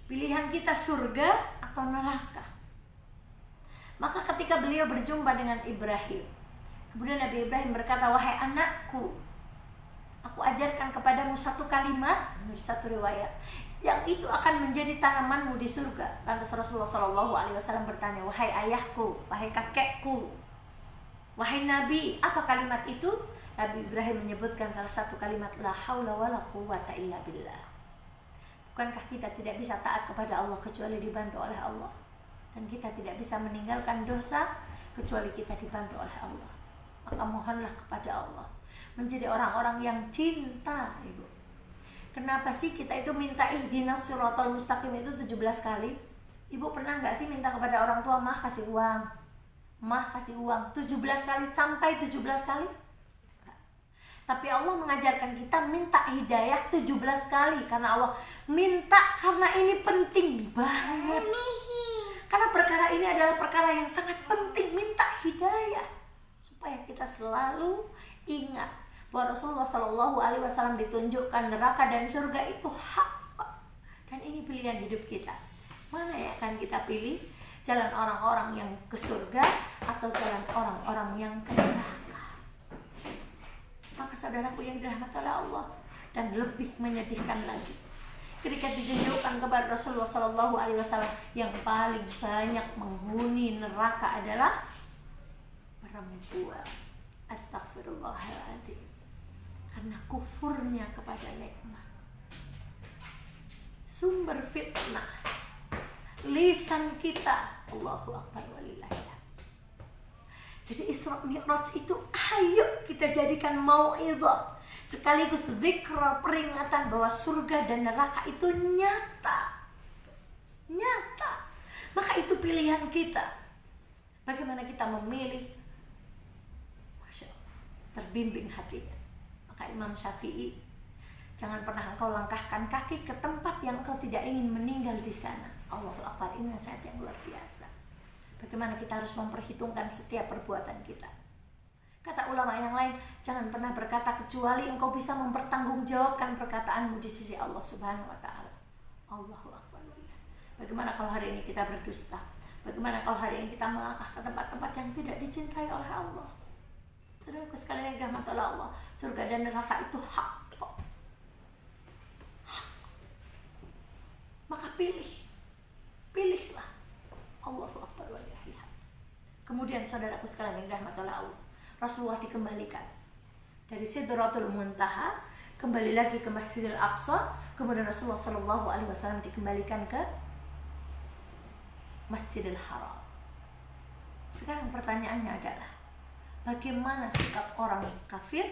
Pilihan kita surga atau neraka. Maka ketika beliau berjumpa dengan Ibrahim, kemudian Nabi Ibrahim berkata, "Wahai anakku, aku ajarkan kepadamu satu kalimat," menurut satu riwayat, "yang itu akan menjadi tanamanmu di surga." Lantas Rasulullah SAW bertanya, "Wahai ayahku, wahai kakekku, wahai Nabi, apa kalimat itu?" Nabi Ibrahim menyebutkan salah satu kalimat, "La haula wala quwwata illa billah." Bukankah kita tidak bisa taat kepada Allah kecuali dibantu oleh Allah? Dan kita tidak bisa meninggalkan dosa kecuali kita dibantu oleh Allah. Maka mohonlah kepada Allah menjadi orang-orang yang cinta, Ibu. Kenapa sih kita itu minta ihdinas siratal mustaqim itu 17 kali? Ibu pernah nggak sih minta kepada orang tua, "Mah kasih uang, Mah kasih uang," 17 kali sampai 17 kali? Tapi Allah mengajarkan kita minta hidayah 17 kali. Karena Allah minta, karena ini penting banget. Karena perkara ini adalah perkara yang sangat penting. Minta hidayah supaya kita selalu ingat bahwa Rasulullah SAW ditunjukkan neraka dan surga itu hak. Dan ini pilihan hidup kita. Mana yang akan kita pilih? Jalan orang-orang yang ke surga atau jalan orang-orang yang ke neraka? Maka saudaraku yang dirahmati oleh Allah, dan lebih menyedihkan lagi, ketika ditunjukkan kepada Rasulullah SAW, yang paling banyak menghuni neraka adalah perempuan. Astagfirullahaladzim. Karena kufurnya kepada nikmat. Sumber fitnah lisan kita. Allahu Akbar walillahilhamd. Jadi Isra Mi'raj itu ayo kita jadikan mau'izah, sekaligus zikra, peringatan bahwa surga dan neraka itu nyata. Nyata. Maka itu pilihan kita. Bagaimana kita memilih? Masya Allah, terbimbing hatinya. Maka Imam Syafi'i, jangan pernah engkau langkahkan kaki ke tempat yang engkau tidak ingin meninggal di sana. Allahu Akbar, ini nasihat yang luar biasa. Bagaimana kita harus memperhitungkan setiap perbuatan kita. Kata ulama yang lain, jangan pernah berkata kecuali engkau bisa mempertanggungjawabkan perkataanmu di sisi Allah Subhanahu wa Ta'ala. Allahu Akbar. Bagaimana kalau hari ini kita berdusta? Bagaimana kalau hari ini kita melangkah ke tempat-tempat yang tidak dicintai oleh Allah? Saudaraku sekalian yang dirahmati oleh Allah, surga dan neraka itu hak kok. Hak. Maka pilihlah. Allahu Akbar wa lillahi. Kemudian saudaraku sekalian yang dirahmati oleh Allah, Rasulullah dikembalikan dari Sidratul Muntaha kembali lagi ke Masjidil Aqsa, kemudian Rasulullah SAW dikembalikan ke Masjidil Haram. Sekarang pertanyaannya adalah, bagaimana sikap orang kafir?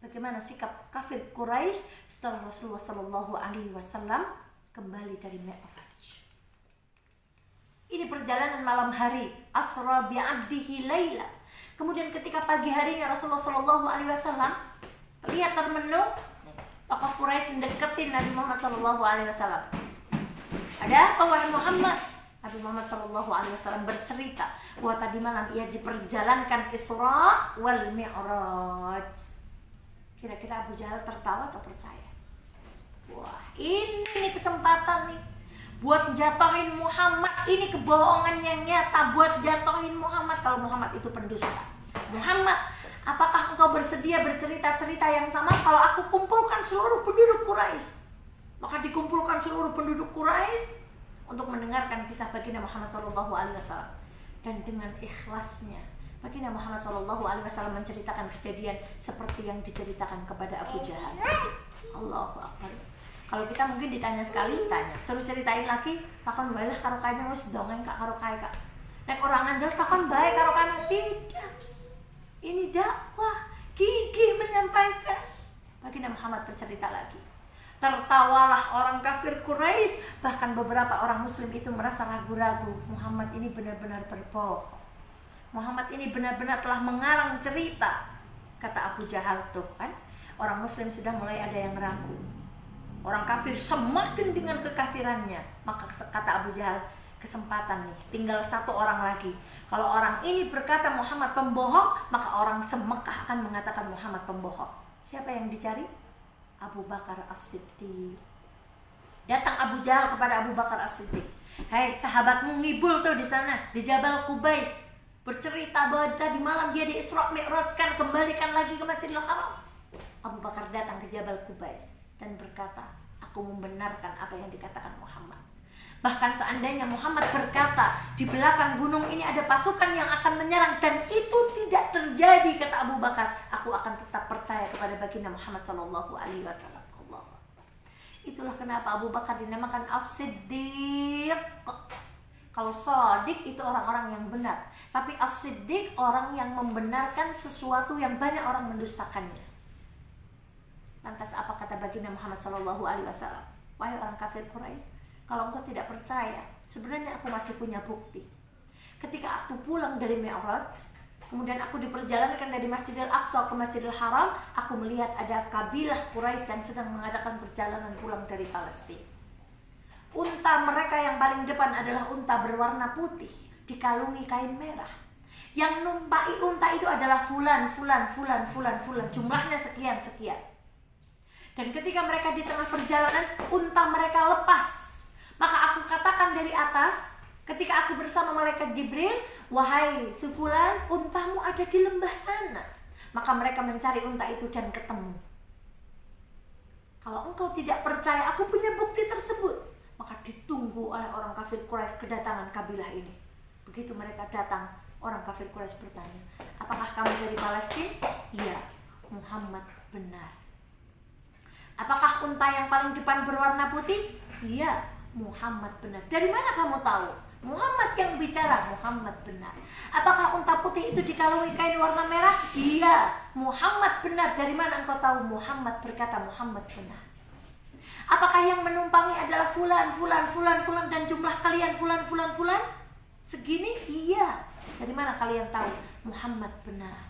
Bagaimana sikap kafir Quraisy setelah Rasulullah SAW kembali dari Mi'raj? Ini perjalanan malam hari, asra bi'abdihi laila. Kemudian ketika pagi harinya Rasulullah SAW lihat termenung, tokoh Quraisy mendeketin Nabi Muhammad SAW. Ada apa wahai Muhammad? Nabi Muhammad SAW bercerita bahwa tadi malam ia diperjalankan Isra wal Mi'raj. Kira-kira Abu Jahal tertawa atau percaya? Wah, ini kesempatan nih buat jatohin Muhammad. Ini kebohongan yang nyata, buat jatohin Muhammad kalau Muhammad itu pendusta. Muhammad, apakah engkau bersedia bercerita-cerita yang sama kalau aku kumpulkan seluruh penduduk Quraisy? Maka dikumpulkan seluruh penduduk Quraisy untuk mendengarkan kisah baginda Muhammad SAW. Dan dengan ikhlasnya baginda Muhammad SAW menceritakan kejadian seperti yang diceritakan kepada Abu Jahal. Allahu Akbar. Kalau kita mungkin ditanya sekali, tanya, suruh ceritain lagi, takon bae lah karo kae wis dongeng kak karo kae kak. Nek orang ngandel takon bae karo kana, tidak. Ini dakwah, gigih menyampaikan. Baginda Muhammad bercerita lagi. Tertawalah orang kafir Quraisy, bahkan beberapa orang muslim itu merasa ragu-ragu. Muhammad ini benar-benar berbohong. Muhammad ini benar-benar telah mengarang cerita. Kata Abu Jahal tuh kan, orang muslim sudah mulai ada yang ragu. Orang kafir semakin dengan kekafirannya. Maka kata Abu Jahal, kesempatan nih, tinggal satu orang lagi. Kalau orang ini berkata Muhammad pembohong, maka orang se-Mekah akan mengatakan Muhammad pembohong. Siapa yang dicari? Abu Bakar As-Siddiq. Datang Abu Jahal kepada Abu Bakar As-Siddiq. Hai, sahabatmu ngibul tuh di sana, di Jabal Qubais, bercerita bahwa tadi malam dia di Isra Mi'rajkan, kembalikan lagi ke Masjidil Haram. Abu Bakar datang ke Jabal Qubais dan berkata, aku membenarkan apa yang dikatakan Muhammad. Bahkan seandainya Muhammad berkata di belakang gunung ini ada pasukan yang akan menyerang dan itu tidak terjadi, kata Abu Bakar, aku akan tetap percaya kepada baginda Muhammad SAW. Itulah kenapa Abu Bakar dinamakan As-Siddiq. Kalau Shadiq itu orang-orang yang benar, tapi As-Siddiq orang yang membenarkan sesuatu yang banyak orang mendustakannya. Lantas apa kata baginda Muhammad SAW? Wahai orang kafir Quraisy, kalau engkau tidak percaya, sebenarnya aku masih punya bukti. Ketika aku pulang dari Mi'raj, kemudian aku diperjalankan dari Masjidil Aqsa ke Masjidil Haram, aku melihat ada kabilah Quraisy yang sedang mengadakan perjalanan pulang dari Palestina. Unta mereka yang paling depan adalah unta berwarna putih, dikalungi kain merah. Yang numpai unta itu adalah fulan. Jumlahnya sekian. Dan ketika mereka di tengah perjalanan, unta mereka lepas. Maka aku katakan dari atas, ketika aku bersama malaikat Jibril, wahai si fulan, untamu ada di lembah sana. Maka mereka mencari unta itu dan ketemu. Kalau engkau tidak percaya, aku punya bukti tersebut. Maka ditunggu oleh orang kafir Quraisy kedatangan kabilah ini. Begitu mereka datang, orang kafir Quraisy bertanya, apakah kamu dari Palestina? Iya, Muhammad benar. Apakah unta yang paling depan berwarna putih? Iya, Muhammad benar. Dari mana kamu tahu? Muhammad yang bicara, Muhammad benar. Apakah unta putih itu dikalungi kain warna merah? Iya, Muhammad benar. Dari mana engkau tahu? Muhammad berkata, Muhammad benar. Apakah yang menumpangi adalah fulan dan jumlah kalian fulan? Segini? Iya. Dari mana kalian tahu? Muhammad benar.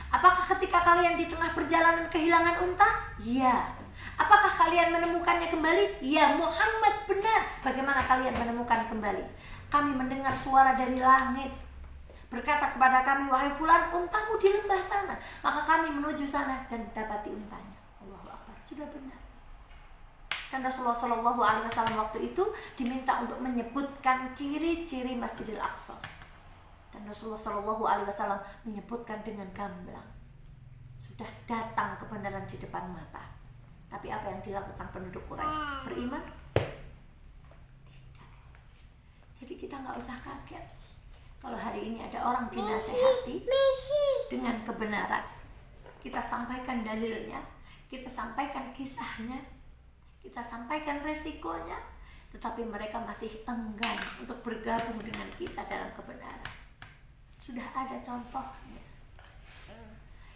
Apakah ketika kalian di tengah perjalanan kehilangan unta? Iya. Apakah kalian menemukannya kembali? Iya, Muhammad benar. Bagaimana kalian menemukan kembali? Kami mendengar suara dari langit berkata kepada kami, wahai fulan, untamu di lembah sana. Maka kami menuju sana dan dapati untanya. Allahu Akbar, sudah benar. Dan Rasulullah SAW waktu itu diminta untuk menyebutkan ciri-ciri Masjidil Aqsa. Dan Rasulullah SAW menyebutkan dengan gamblang. Sudah datang kebenaran di depan mata. Tapi apa yang dilakukan penduduk Quraisy? Beriman? Tidak. Jadi kita nggak usah kaget kalau hari ini ada orang dinasehati dengan kebenaran. Kita sampaikan dalilnya, kita sampaikan kisahnya, kita sampaikan resikonya, tetapi mereka masih enggan untuk bergabung dengan kita dalam kebenaran. Sudah ada contohnya.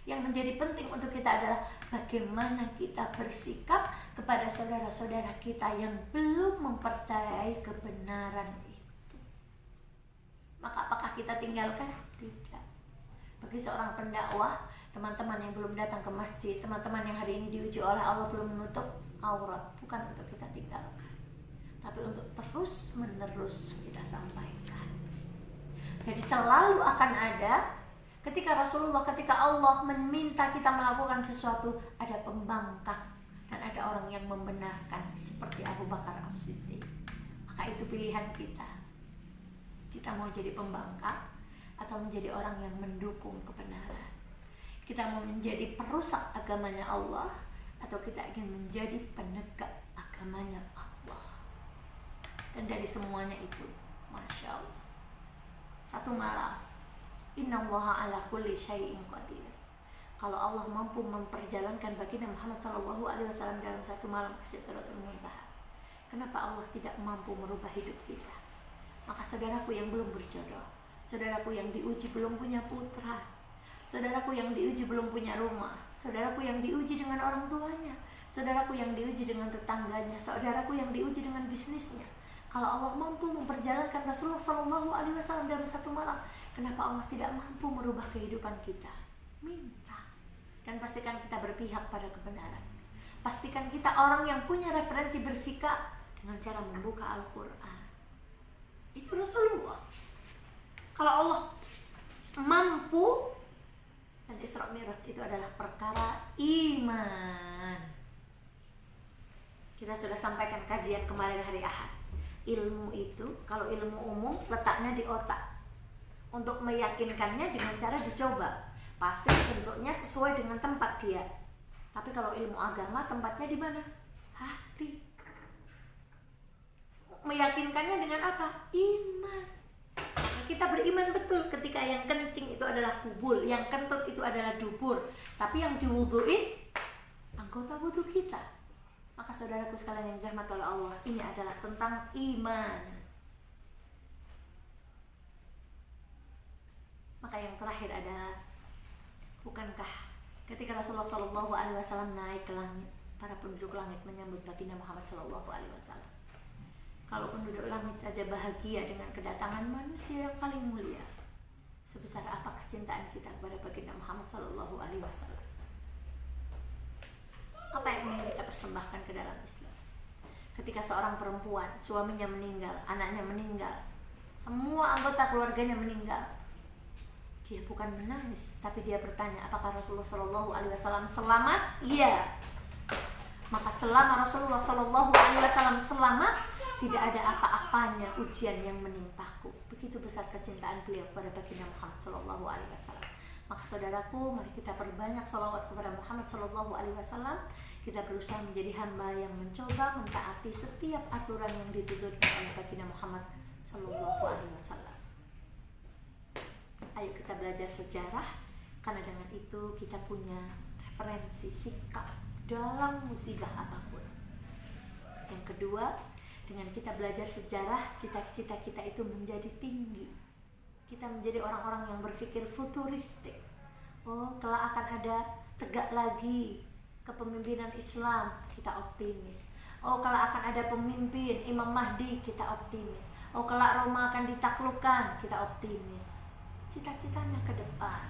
Yang menjadi penting untuk kita adalah bagaimana kita bersikap kepada saudara-saudara kita yang belum mempercayai kebenaran itu. Maka apakah kita tinggalkan? Tidak. Bagi seorang pendakwah, teman-teman yang belum datang ke masjid, teman-teman yang hari ini diuji oleh Allah belum menutup aurat, bukan untuk kita tinggalkan, tapi untuk terus-menerus kita sampaikan. Jadi selalu akan ada ketika Allah meminta kita melakukan sesuatu, ada pembangkang dan ada orang yang membenarkan, seperti Abu Bakar As-Siddiq. Maka itu pilihan kita. Kita mau jadi pembangkang atau menjadi orang yang mendukung kebenaran. Kita mau menjadi perusak agamanya Allah atau kita ingin menjadi penegak agamanya Allah. Dan dari semuanya itu, Masya Allah, satu malam, innallaha ala kulli syai'in qadir. Kalau Allah mampu memperjalankan baginda Muhammad SAW dalam satu malam ke Sidratul Muntaha, kenapa Allah tidak mampu merubah hidup kita? Maka saudaraku yang belum berjodoh, saudaraku yang diuji belum punya putra, saudaraku yang diuji belum punya rumah, saudaraku yang diuji dengan orang tuanya, saudaraku yang diuji dengan tetangganya, saudaraku yang diuji dengan bisnisnya. Kalau Allah mampu memperjalankan Rasulullah SAW dalam satu malam, kenapa Allah tidak mampu merubah kehidupan kita? Minta. Dan pastikan kita berpihak pada kebenaran. Pastikan kita orang yang punya referensi bersikap dengan cara membuka Al-Quran. Itu Rasulullah. Kalau Allah mampu, dan Isra Mi'raj itu adalah perkara iman. Kita sudah sampaikan kajian kemarin hari Ahad. Ilmu itu, kalau ilmu umum, letaknya di otak. Untuk meyakinkannya dengan cara dicoba. Pasti bentuknya sesuai dengan tempat dia. Tapi kalau ilmu agama, tempatnya di mana? Hati. Meyakinkannya dengan apa? Iman. Nah, kita beriman betul ketika yang kencing itu adalah kubul, yang kentut itu adalah dubur. Tapi yang diwuduin anggota wudhu kita. Maka saudaraku sekalian yang dirahmati oleh Allah, ini adalah tentang iman. Maka yang terakhir adalah, bukankah ketika Rasulullah SAW naik ke langit, para penduduk langit menyambut baginda Muhammad SAW. Kalau penduduk langit saja bahagia dengan kedatangan manusia yang paling mulia, sebesar apa kecintaan kita kepada baginda Muhammad SAW? Apa yang ingin kita persembahkan ke dalam Islam? Ketika seorang perempuan, suaminya meninggal, anaknya meninggal, semua anggota keluarganya meninggal, dia bukan menangis, tapi dia bertanya, apakah Rasulullah SAW selamat? Iya. Maka selama Rasulullah SAW selamat, tidak ada apa-apanya ujian yang menimpaku. Begitu besar kecintaan beliau kepada baginda Muhammad SAW. Maka saudaraku, mari kita perbanyak sholawat kepada Muhammad SAW. Kita berusaha menjadi hamba yang mencoba mentaati setiap aturan yang dituturkan oleh baginda Muhammad SAW. Ayo kita belajar sejarah, karena dengan itu kita punya referensi sikap dalam musibah apapun. Yang kedua, dengan kita belajar sejarah, cita-cita kita itu menjadi tinggi. Kita menjadi orang-orang yang berpikir futuristik. Oh, kelak akan ada tegak lagi kepemimpinan Islam, kita optimis. Oh, kelak akan ada pemimpin Imam Mahdi, kita optimis. Oh, kelak Roma akan ditaklukkan, kita optimis. Cita-citanya ke depan.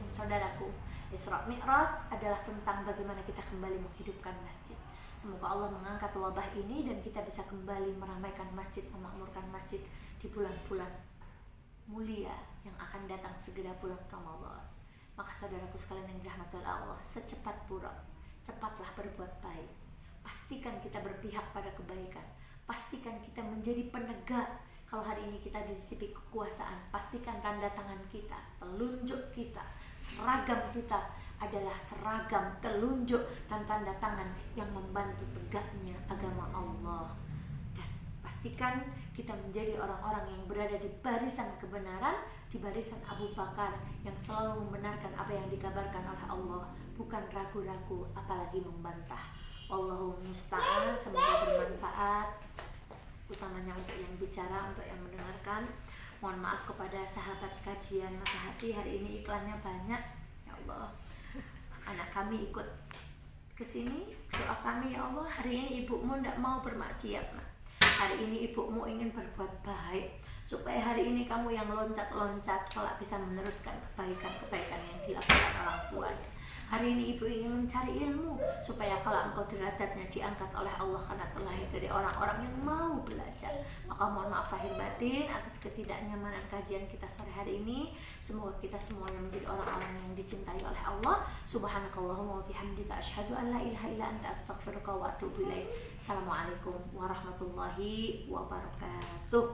Dan saudaraku, Isra Mi'raj adalah tentang bagaimana kita kembali menghidupkan masjid. Semoga Allah mengangkat wabah ini dan kita bisa kembali meramaikan masjid, memakmurkan masjid di bulan-bulan mulia yang akan datang segera bulan Ramadan. Maka saudaraku sekalian yang dirahmati Allah, secepat pura, cepatlah berbuat baik. Pastikan kita berpihak pada kebaikan. Pastikan kita menjadi penegak. Kalau hari ini kita dititipi kekuasaan, pastikan tanda tangan kita, telunjuk kita, seragam kita adalah seragam, telunjuk, dan tanda tangan yang membantu tegaknya agama Allah. Dan pastikan kita menjadi orang-orang yang berada di barisan kebenaran, di barisan Abu Bakar yang selalu membenarkan apa yang dikabarkan oleh Allah, bukan ragu-ragu apalagi membantah. Wallahu musta'an. Semoga bermanfaat, utamanya untuk yang bicara, untuk yang mendengarkan. Mohon maaf kepada sahabat kajian Mata Hati, hari ini iklannya banyak, ya Allah. Anak kami ikut ke sini, doa kami, ya Allah, hari ini ibumu tidak mau bermaksiat, nah. Hari ini ibumu ingin berbuat baik, supaya hari ini kamu yang loncat-loncat kelak bisa meneruskan kebaikan-kebaikan yang dilakukan orang tuanya. Hari ini ibu ingin mencari ilmu supaya kalau engkau derajatnya diangkat oleh Allah karena terlahir dari orang-orang yang mau belajar. Maka mohon maaf lahir batin atas ketidaknyamanan kajian kita sore hari ini. Semoga kita semuanya menjadi orang-orang yang dicintai oleh Allah. Subhanakallahumma wa bihamdika asyhadu an la ilaha illa anta astaghfiruka wa atubu ilaik. Assalamualaikum warahmatullahi wabarakatuh.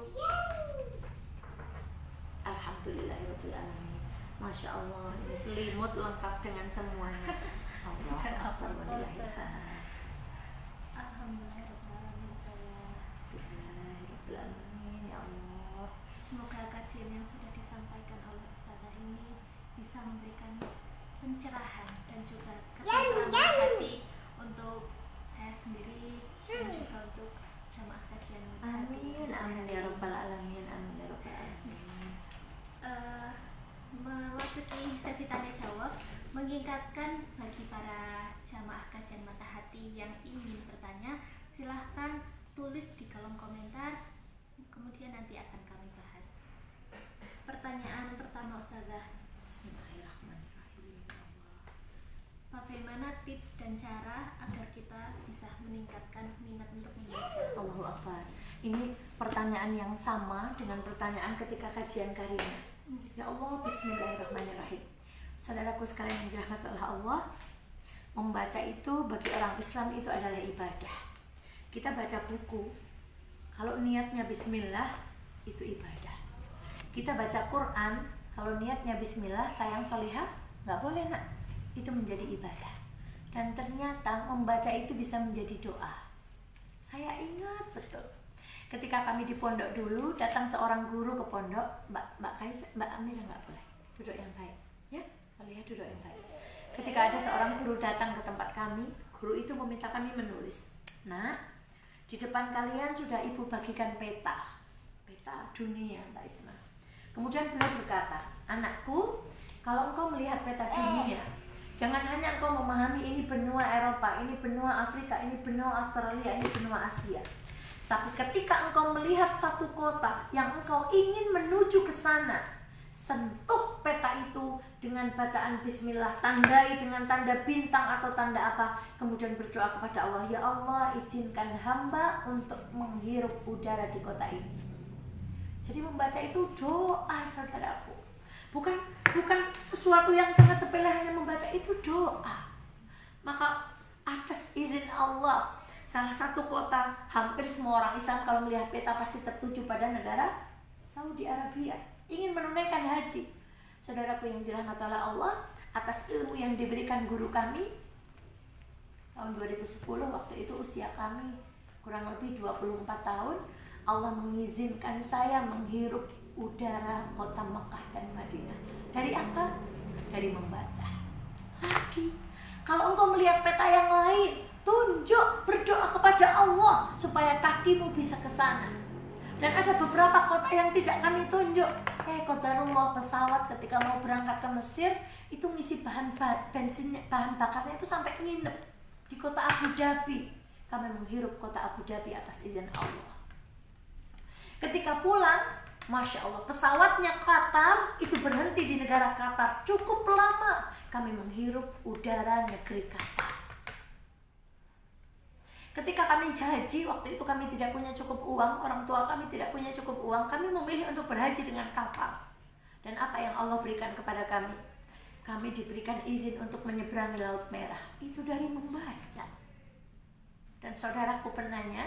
Alhamdulillahirabbil alamin. Masya Allah, ini selimut lengkap dengan semuanya. Allah Akbar wa lillahil hamd. Alhamdulillahirobbilalamin. Alhamdulillahirobbilalamin, ya Allah. Semoga kajian yang sudah disampaikan oleh Ustazah ini bisa memberikan pencerahan dan juga ketentraman hati untuk saya sendiri dan juga untuk jamaah kajian Amin, amin ya rabbal alamin, amin ya rabbal alamin. Memasuki sesi tanya jawab, mengingatkan bagi para jamaah kajian mata hati yang ingin bertanya, silahkan tulis di kolom komentar, kemudian nanti akan kami bahas. Pertanyaan pertama Ustazah, Bismillahirrahmanirrahim. bagaimana tips dan cara agar kita bisa meningkatkan minat untuk membaca? Allahu Akbar. Ini pertanyaan yang sama dengan pertanyaan ketika kajian Karimah. Ya Allah, bismillahirrahmanirrahim. Saudaraku sekalian yang dirahmati oleh Allah, membaca itu bagi orang Islam itu adalah ibadah. Kita baca buku, kalau niatnya bismillah, itu ibadah. Kita baca Quran, kalau niatnya bismillah, sayang solihah, nggak boleh nak, itu menjadi ibadah. Dan ternyata membaca itu bisa menjadi doa. Saya ingat betul, ketika kami di pondok dulu, datang seorang guru ke pondok, Mbak Amira nggak boleh, duduk yang baik, ya, solihah duduk yang baik. Ketika ada seorang guru datang ke tempat kami, guru itu meminta kami menulis. Nah, di depan kalian sudah ibu bagikan peta dunia, Mbak Isma. Kemudian beliau berkata, anakku, kalau engkau melihat peta dunia, jangan hanya engkau memahami ini benua Eropa, ini benua Afrika, ini benua Australia, ini benua Asia. Tapi ketika engkau melihat satu kota yang engkau ingin menuju ke sana, sentuh peta itu dengan bacaan bismillah, tandai dengan tanda bintang atau tanda apa, kemudian berdoa kepada Allah, ya Allah, izinkan hamba untuk menghirup udara di kota ini. Jadi membaca itu doa, saudaraku. Bukan sesuatu yang sangat sepele, hanya membaca itu doa. Maka atas izin Allah, salah satu kota, hampir semua orang Islam kalau melihat peta pasti tertuju pada negara Saudi Arabia, ingin menunaikan haji. Saudaraku yang dirahmati oleh Allah, atas ilmu yang diberikan guru kami tahun 2010, waktu itu usia kami kurang lebih 24 tahun, Allah mengizinkan saya menghirup udara kota Mekah dan Madinah. Dari apa? Dari membaca. Lagi, kalau engkau melihat peta yang lain, tunjuk, berdoa kepada Allah supaya kakimu bisa ke sana. Dan ada beberapa kota yang tidak kami tunjuk. Qadarullah, pesawat ketika mau berangkat ke Mesir itu ngisi bahan bakarnya itu sampai nginep di kota Abu Dhabi. Kami menghirup kota Abu Dhabi atas izin Allah. Ketika pulang, Masya Allah, pesawatnya Qatar itu berhenti di negara Qatar cukup lama. Kami menghirup udara negeri Qatar. Ketika kami haji, waktu itu kami tidak punya cukup uang, orang tua kami tidak punya cukup uang, kami memilih untuk berhaji dengan kapal. Dan apa yang Allah berikan kepada kami? Kami diberikan izin untuk menyeberangi Laut Merah. Itu dari membaca. Dan saudaraku penanya,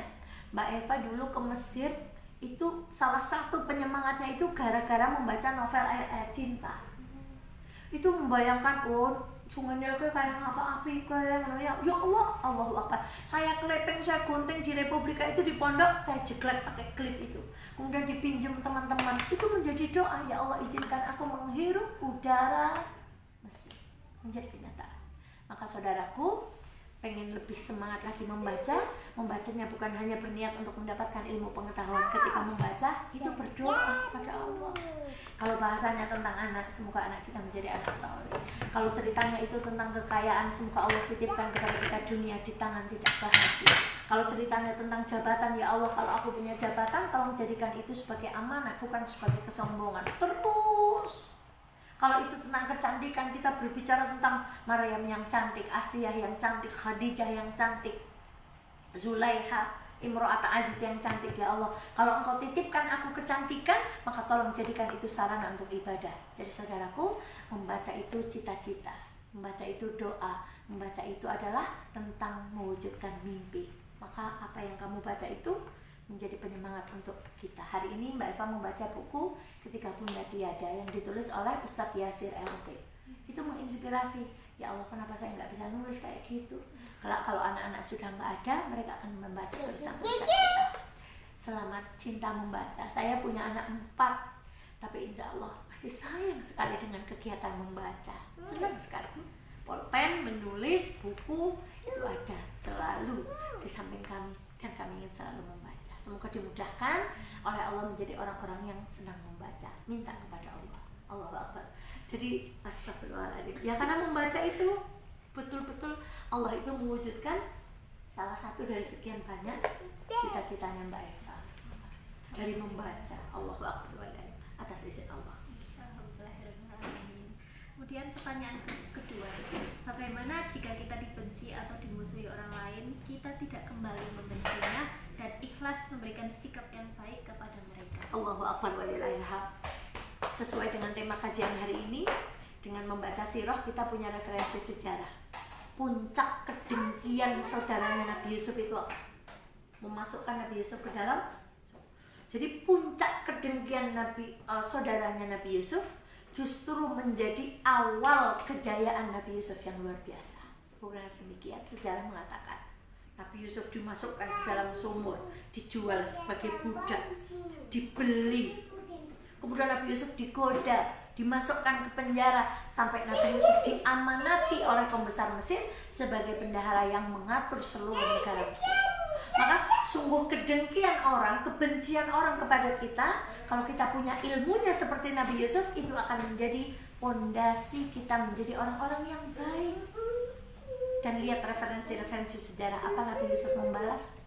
Mbak Eva dulu ke Mesir, itu salah satu penyemangatnya itu gara-gara membaca novel Air Cinta. Itu membayangkan, Sungai Nil kayak apa api kayak ya Allah, Allahu Akbar. Saya kelepeng, saya gunting di Republika itu di pondok, saya jeglek pakai klip itu. Kemudian dipinjam teman-teman. Itu menjadi doa, ya Allah izinkan aku menghirup udara Mesir. Menjadi kenyataan. Maka saudaraku, pengen lebih semangat lagi membaca, membacanya bukan hanya berniat untuk mendapatkan ilmu pengetahuan. Ketika membaca, itu berdoa kepada Allah. Kalau bahasanya tentang anak, semoga anak kita menjadi anak saleh. Kalau ceritanya itu tentang kekayaan, semoga Allah titipkan kepada kita dunia di tangan tidak bahagia. Kalau ceritanya tentang jabatan, ya Allah, kalau aku punya jabatan, tolong jadikan itu sebagai amanah, bukan sebagai kesombongan. Terus Kalau itu tentang kecantikan, kita berbicara tentang Maryam yang cantik, Asiyah yang cantik, Khadijah yang cantik, Zulaiha, Imro'at Aziz yang cantik. Ya Allah, kalau Engkau titipkan aku kecantikan, maka tolong jadikan itu sarana untuk ibadah. Jadi saudaraku, membaca itu cita-cita, membaca itu doa, membaca itu adalah tentang mewujudkan mimpi. Maka apa yang kamu baca itu menjadi penyemangat untuk kita. Hari ini Mbak Eva membaca buku Ketika Bunda Tiada yang ditulis oleh Ustadz Yasir LC. Itu menginspirasi. Ya Allah, kenapa saya nggak bisa nulis kayak gitu? Kalau anak-anak sudah nggak ada, mereka akan membaca tulisan-tulisan kita. Selamat cinta membaca. Saya punya anak 4, tapi insya Allah masih sayang sekali dengan kegiatan membaca. Senang sekali. Pulpen, menulis, buku itu ada selalu di samping kami, dan kami ingin selalu membaca. Semoga dimudahkan oleh Allah menjadi orang-orang yang senang membaca. Minta kepada Allah. Allahu Akbar. Jadi astagfirullahaladzim. Ya karena membaca itu betul-betul Allah itu mewujudkan salah satu dari sekian banyak cita-citanya Mbak Eva dari membaca. Allahu Akbar atas izin Allah. Kemudian pertanyaan kedua, bagaimana jika kita dibenci atau dimusuhi orang lain, kita tidak kembali membencinya dan ikhlas memberikan sikap yang baik kepada mereka? Allahu Akbar walillahilhamd. Sesuai dengan tema kajian hari ini, dengan membaca sirah kita punya referensi sejarah. Puncak kedengkian saudaranya Nabi Yusuf itu apa? Memasukkan Nabi Yusuf ke dalam. Jadi puncak kedengkian saudaranya Nabi Yusuf justru menjadi awal kejayaan Nabi Yusuf yang luar biasa. Bukan demikian, sejarah mengatakan Nabi Yusuf dimasukkan ke dalam sumur, dijual sebagai budak, dibeli. Kemudian Nabi Yusuf digoda, dimasukkan ke penjara, sampai Nabi Yusuf diamanati oleh pembesar Mesir sebagai bendahara yang mengatur seluruh negara Mesir. Maka sungguh kedengkian orang, kebencian orang kepada kita, kalau kita punya ilmunya seperti Nabi Yusuf, itu akan menjadi pondasi kita menjadi orang-orang yang baik. Dan lihat referensi-referensi sejarah, apa Nabi Yusuf membalas?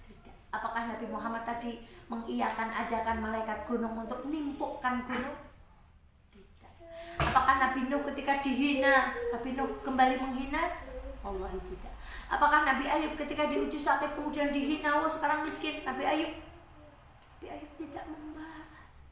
Tidak. Apakah Nabi Muhammad tadi mengiyakan ajakan malaikat gunung untuk nimpukkan gunung? Tidak. Apakah Nabi Nuh ketika dihina, Nabi Nuh kembali menghina? Wallahi tidak. Apakah Nabi Ayub ketika diuji sakit kemudian dihina, oh sekarang miskin? Nabi Ayub tidak membalas.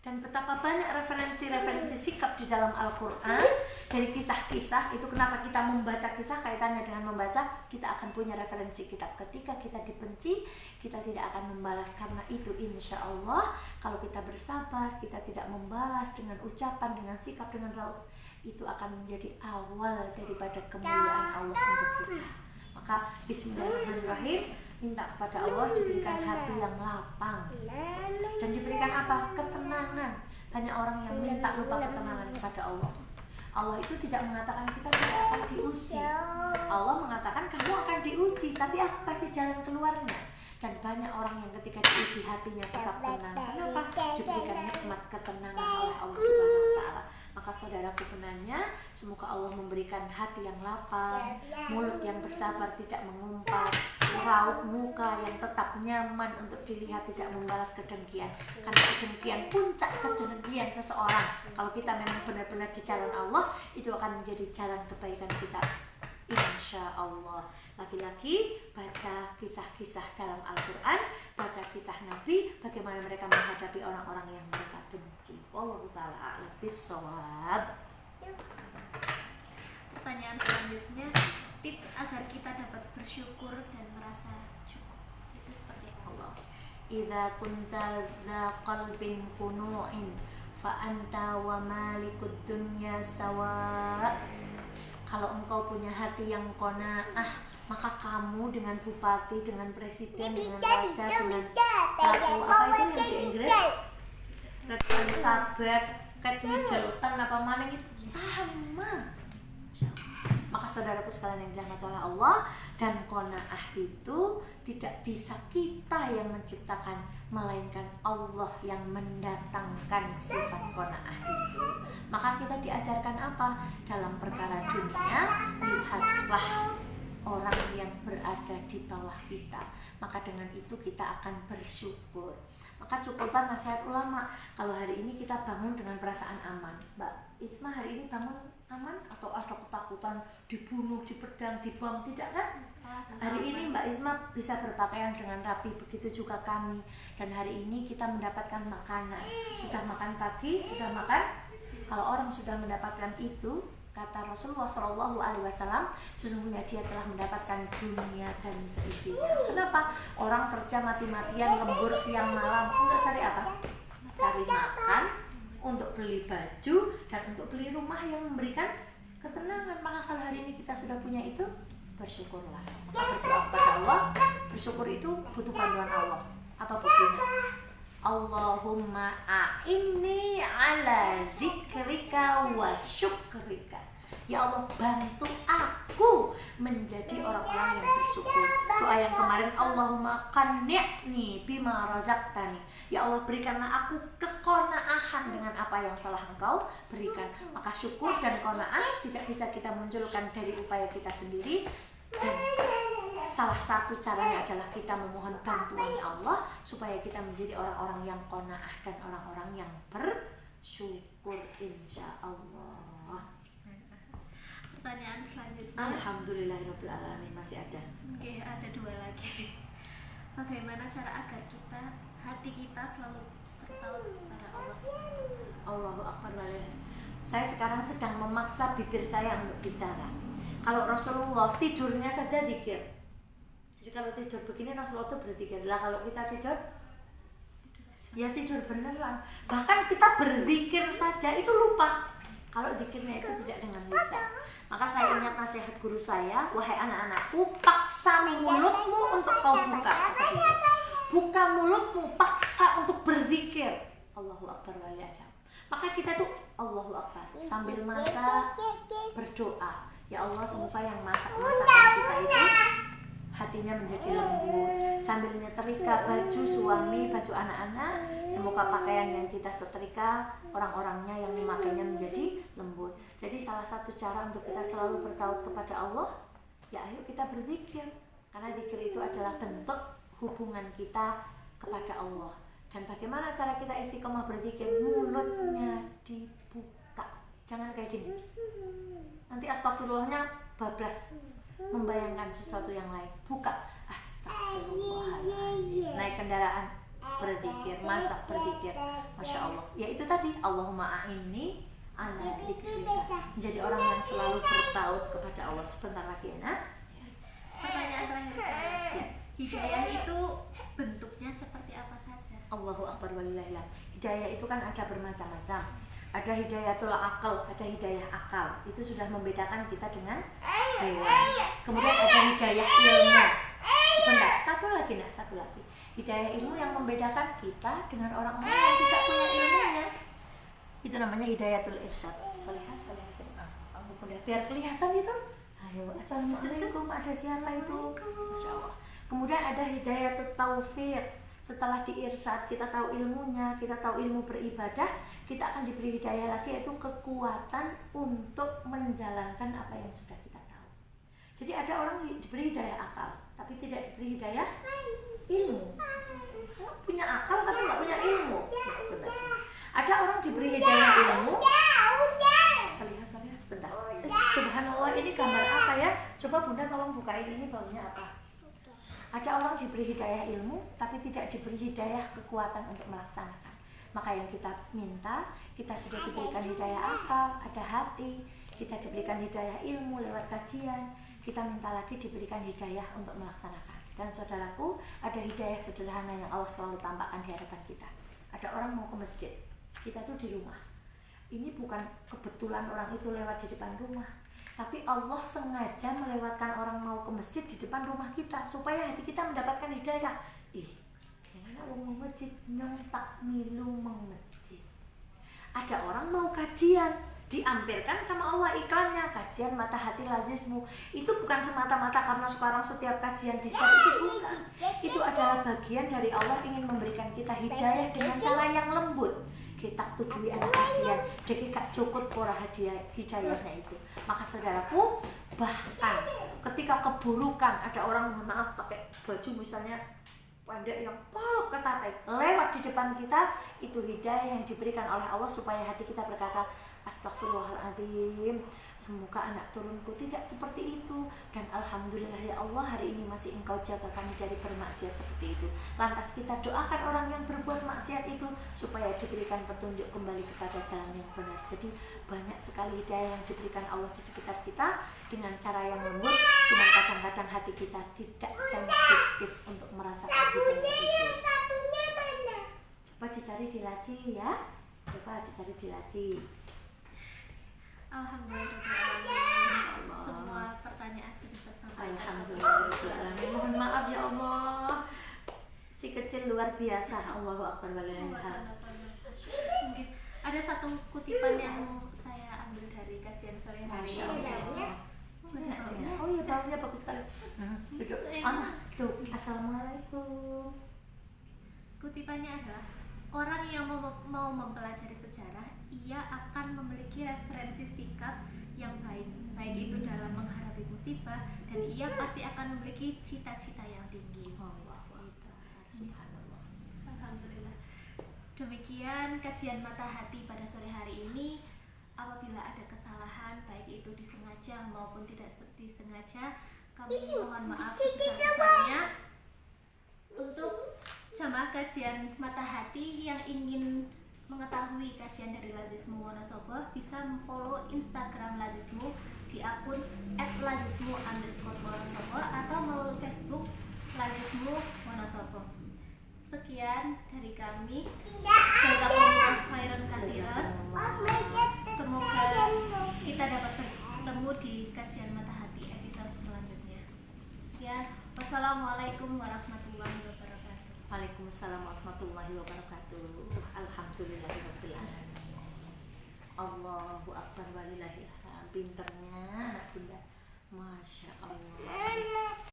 Dan betapa banyak referensi-referensi sikap di dalam Al-Quran dari kisah-kisah. Itu kenapa kita membaca kisah, kaitannya dengan membaca, kita akan punya referensi kitab. Ketika kita dibenci, kita tidak akan membalas. Karena itu insya Allah kalau kita bersabar, kita tidak membalas dengan ucapan, dengan sikap, dengan raut, itu akan menjadi awal daripada kemuliaan Allah untuk kita. Maka bismillahirrahmanirrahim, minta kepada Allah diberikan hati yang lapang dan diberikan apa? Ketenangan. Banyak orang yang minta lupa ketenangan kepada Allah. Allah itu tidak mengatakan kita tidak akan diuji. Allah mengatakan kamu akan diuji, tapi aku kasih jalan keluarnya. Dan banyak orang yang ketika diuji hatinya tetap tenang. Kenapa? Diberikan nikmat ketenangan oleh Allah Subhanahu wa Ta'ala. Maka saudaraku penanya, semoga Allah memberikan hati yang lapang, mulut yang bersabar tidak mengumpat, raut muka yang tetap nyaman untuk dilihat, tidak membalas kedengkian. Karena kedengkian, puncak kedengkian seseorang, kalau kita memang benar-benar di jalan Allah, itu akan menjadi jalan kebaikan kita, insya Allah. Lagi-lagi baca kisah-kisah dalam Al-Quran, baca kisah Nabi, bagaimana mereka menghadapi orang-orang yang mereka benci. Wallahu ta'ala a'lam bishawab. Pertanyaan selanjutnya, tips agar kita dapat bersyukur dan merasa cukup, itu seperti apa? Idza kunta dza qalbin qunu'in fa anta wa malikud dunya sawa. Kalau engkau punya hati yang qanaah, maka kamu dengan bupati, dengan presiden, dengan raja, dengan ratu, apa itu yang di Inggris, Ratu Elizabeth, Kate Middleton, apa maning itu sama. Maka saudaraku sekalian yang dirahmati oleh Allah, dan qanaah itu tidak bisa kita yang menciptakan, melainkan Allah yang mendatangkan sifat qanaah itu. Maka kita diajarkan apa? Dalam perkara dunia, lihatlah orang yang berada di bawah kita, maka dengan itu kita akan bersyukur. Maka cukuplah nasihat ulama. Kalau hari ini kita bangun dengan perasaan aman, Mbak Isma hari ini bangun aman atau ada ketakutan dibunuh, dipedang, dibom, tidak kan? Hari ini Mbak Isma bisa berpakaian dengan rapi, begitu juga kami. Dan hari ini kita mendapatkan makanan. Sudah makan pagi, sudah makan. Kalau orang sudah mendapatkan itu, kata Rasulullah SAW, sesungguhnya dia telah mendapatkan dunia dan seisinya. Kenapa? Orang kerja mati-matian, lembur siang malam untuk cari apa? Cari makan, untuk beli baju, dan untuk beli rumah yang memberikan ketenangan. Maka kalau hari ini kita sudah punya itu, bersyukurlah. Maka berdoa kepada Allah. Bersyukur itu butuh bantuan Allah. Apa buktinya? Allahumma a'inni ala zikrika wa syukrika. Ya Allah, bantu aku menjadi orang-orang yang bersyukur. Doa yang kemarin, Allahumma qanni'ni bima razaqtani. Ya Allah, berikanlah aku keqanaahan dengan apa yang telah Engkau berikan. Maka syukur dan qanaah tidak bisa kita munculkan dari upaya kita sendiri. Dan salah satu caranya adalah kita memohon bantuan Allah supaya kita menjadi orang-orang yang qanaah dan orang-orang yang bersyukur, insya Allah. Pertanyaan selanjutnya. Alhamdulillahirabbil alamin, masih ada. Oke, ada 2 lagi. Bagaimana cara agar hati kita selalu tertaut pada Allah Subhanahu wa Ta'ala? Allahu Akbar. Saya sekarang sedang memaksa bibir saya untuk bicara. Kalau Rasulullah tidurnya saja zikir. Jadi kalau tidur begini Rasulullah itu berzikir. Lah kalau kita tidur, ya tidur beneran. Bahkan kita berzikir saja itu lupa. Kalau zikirnya itu tidak dengan lisan. Maka saya ingat nasihat guru saya, wahai anak-anakku, paksa mulutmu untuk kau buka. Buka mulutmu, paksa untuk berzikir. Allahu Akbar waliyadam. Maka kita tuh Allahu Akbar sambil masak berdoa. Ya Allah, semoga yang masak-masakan kita itu hatinya menjadi lembut. Sambil nyetrika baju suami, baju anak-anak, semoga pakaian yang kita setrika orang-orangnya yang memakainya menjadi lembut. Jadi salah satu cara untuk kita selalu bertaut kepada Allah, ya ayo kita berzikir. Karena zikir itu adalah bentuk hubungan kita kepada Allah. Dan bagaimana cara kita istiqomah berzikir? Mulutnya dibuka. Jangan kayak gini. Nanti astagfirullahnya bablas, membayangkan sesuatu yang lain. Buka, astagfirullahaladzim. Naik kendaraan berzikir, masak berzikir, masya Allah. Ya itu tadi, Allahumma a'inni ala dzikrika. Menjadi orang yang selalu bertaut kepada Allah. Sebentar lagi ya, Nak. Pertanyaan terakhir. Hidayah itu bentuknya seperti apa saja? Allahu Akbar walillahillah. Hidayah itu kan ada bermacam-macam. Ada hidayatul akal, ada hidayah akal. Itu sudah membedakan kita dengan hewan. Kemudian ada hidayah ilmu. Sebentar, satu lagi Nak, satu lagi. Hidayah ilmu yang membedakan kita dengan orang-orang yang tidak punya ilmunya. Itu namanya hidayatul irsyad. Solehah, biar kelihatan itu. Ayo, assalamualaikum, ada siapa itu? Masya Allah. Kemudian ada hidayatul taufiq. Setelah diirsad, kita tahu ilmunya, kita tahu ilmu beribadah, kita akan diberi hidayah lagi, yaitu kekuatan untuk menjalankan apa yang sudah kita tahu. Jadi ada orang diberi hidayah akal, tapi tidak diberi hidayah ilmu. Punya akal tapi nggak punya ilmu. Sebentar. Ada orang diberi hidayah ilmu. Salihah sebentar. Subhanallah, ini gambar apa ya? Coba Bunda tolong bukain, ini baunya apa? Ada orang diberi hidayah ilmu tapi tidak diberi hidayah kekuatan untuk melaksanakan. Maka yang kita minta, kita sudah diberikan hidayah akal, ada hati, kita diberikan hidayah ilmu lewat kajian, kita minta lagi diberikan hidayah untuk melaksanakan. Dan saudaraku, ada hidayah sederhana yang Allah selalu tampakkan di hadapan kita. Ada orang mau ke masjid, kita tuh di rumah. Ini bukan kebetulan orang itu lewat di depan rumah, tapi Allah sengaja melewatkan orang mau ke masjid di depan rumah kita supaya hati kita mendapatkan hidayah. Gimana orang mau masjid nyontak milu mau masjid. Ada orang mau kajian, diampirkan sama Allah iklannya, kajian mata hati lazismu. Itu bukan semata-mata karena sekarang setiap kajian di share, itu bukan. Itu adalah bagian dari Allah ingin memberikan kita hidayah dengan cara yang lembut. Kita tujui anak kajian, jadi gak cukup pura hidayahnya itu. Maka saudaraku, bahkan ketika keburukan, ada orang mohon maaf pakai baju misalnya pendek yang pol ketatai lewat di depan kita, itu hidayah yang diberikan oleh Allah supaya hati kita berkata, astagfirullahaladzim, semoga anak turunku tidak seperti itu, dan alhamdulillah ya Allah hari ini masih Engkau jaga kami dari bermaksiat seperti itu. Lantas kita doakan orang yang berbuat maksiat itu supaya diberikan petunjuk kembali kepada jalan yang benar. Jadi banyak sekali hidayah yang diberikan Allah di sekitar kita dengan cara yang lembut, cuma kadang-kadang hati kita tidak sensitif untuk merasakan hidayah itu. Coba dicari di laci ya, coba dicari di laci. Alhamdulillah, semua pertanyaan sudah tersampaikan. Alhamdulillah. Mohon maaf ya Allah, si kecil luar biasa. Allahu akbar walillahilhamd. Mungkin ada satu kutipan yang saya ambil dari kajian sore hari Masya ini. Allah. Oh iya, baunya bagus sekali. Duduk. Tuh. Assalamualaikum. Kutipannya adalah, orang yang mau mempelajari sejarah, ia akan memiliki referensi sikap yang baik itu dalam menghadapi musibah, dan ia pasti akan memiliki cita-cita yang tinggi. Subhanallah. Alhamdulillah. Demikian kajian Mata Hati pada sore hari ini. Apabila ada kesalahan, baik itu disengaja maupun tidak disengaja, kami mohon maaf sebesar-besarnya. Untuk jamaah kajian Mata Hati yang ingin mengetahui kajian dari Lazismu Wonosobo, bisa follow Instagram Lazismu di akun @lazismu_wonosobo atau melalui Facebook Lazismu Wonosobo. Sekian dari kami. Jazakumullah khairan katsiran. Semoga kita dapat bertemu di kajian Mata Hati episode selanjutnya. Sekian. Wassalamualaikum warahmatullahi wabarakatuh. Waalaikumsalam warahmatullahi wabarakatuh. Alhamdulillahirabbil alamin. Allahu akbar walillahilhamd. Pinternya anak Bunda. Masya Allah.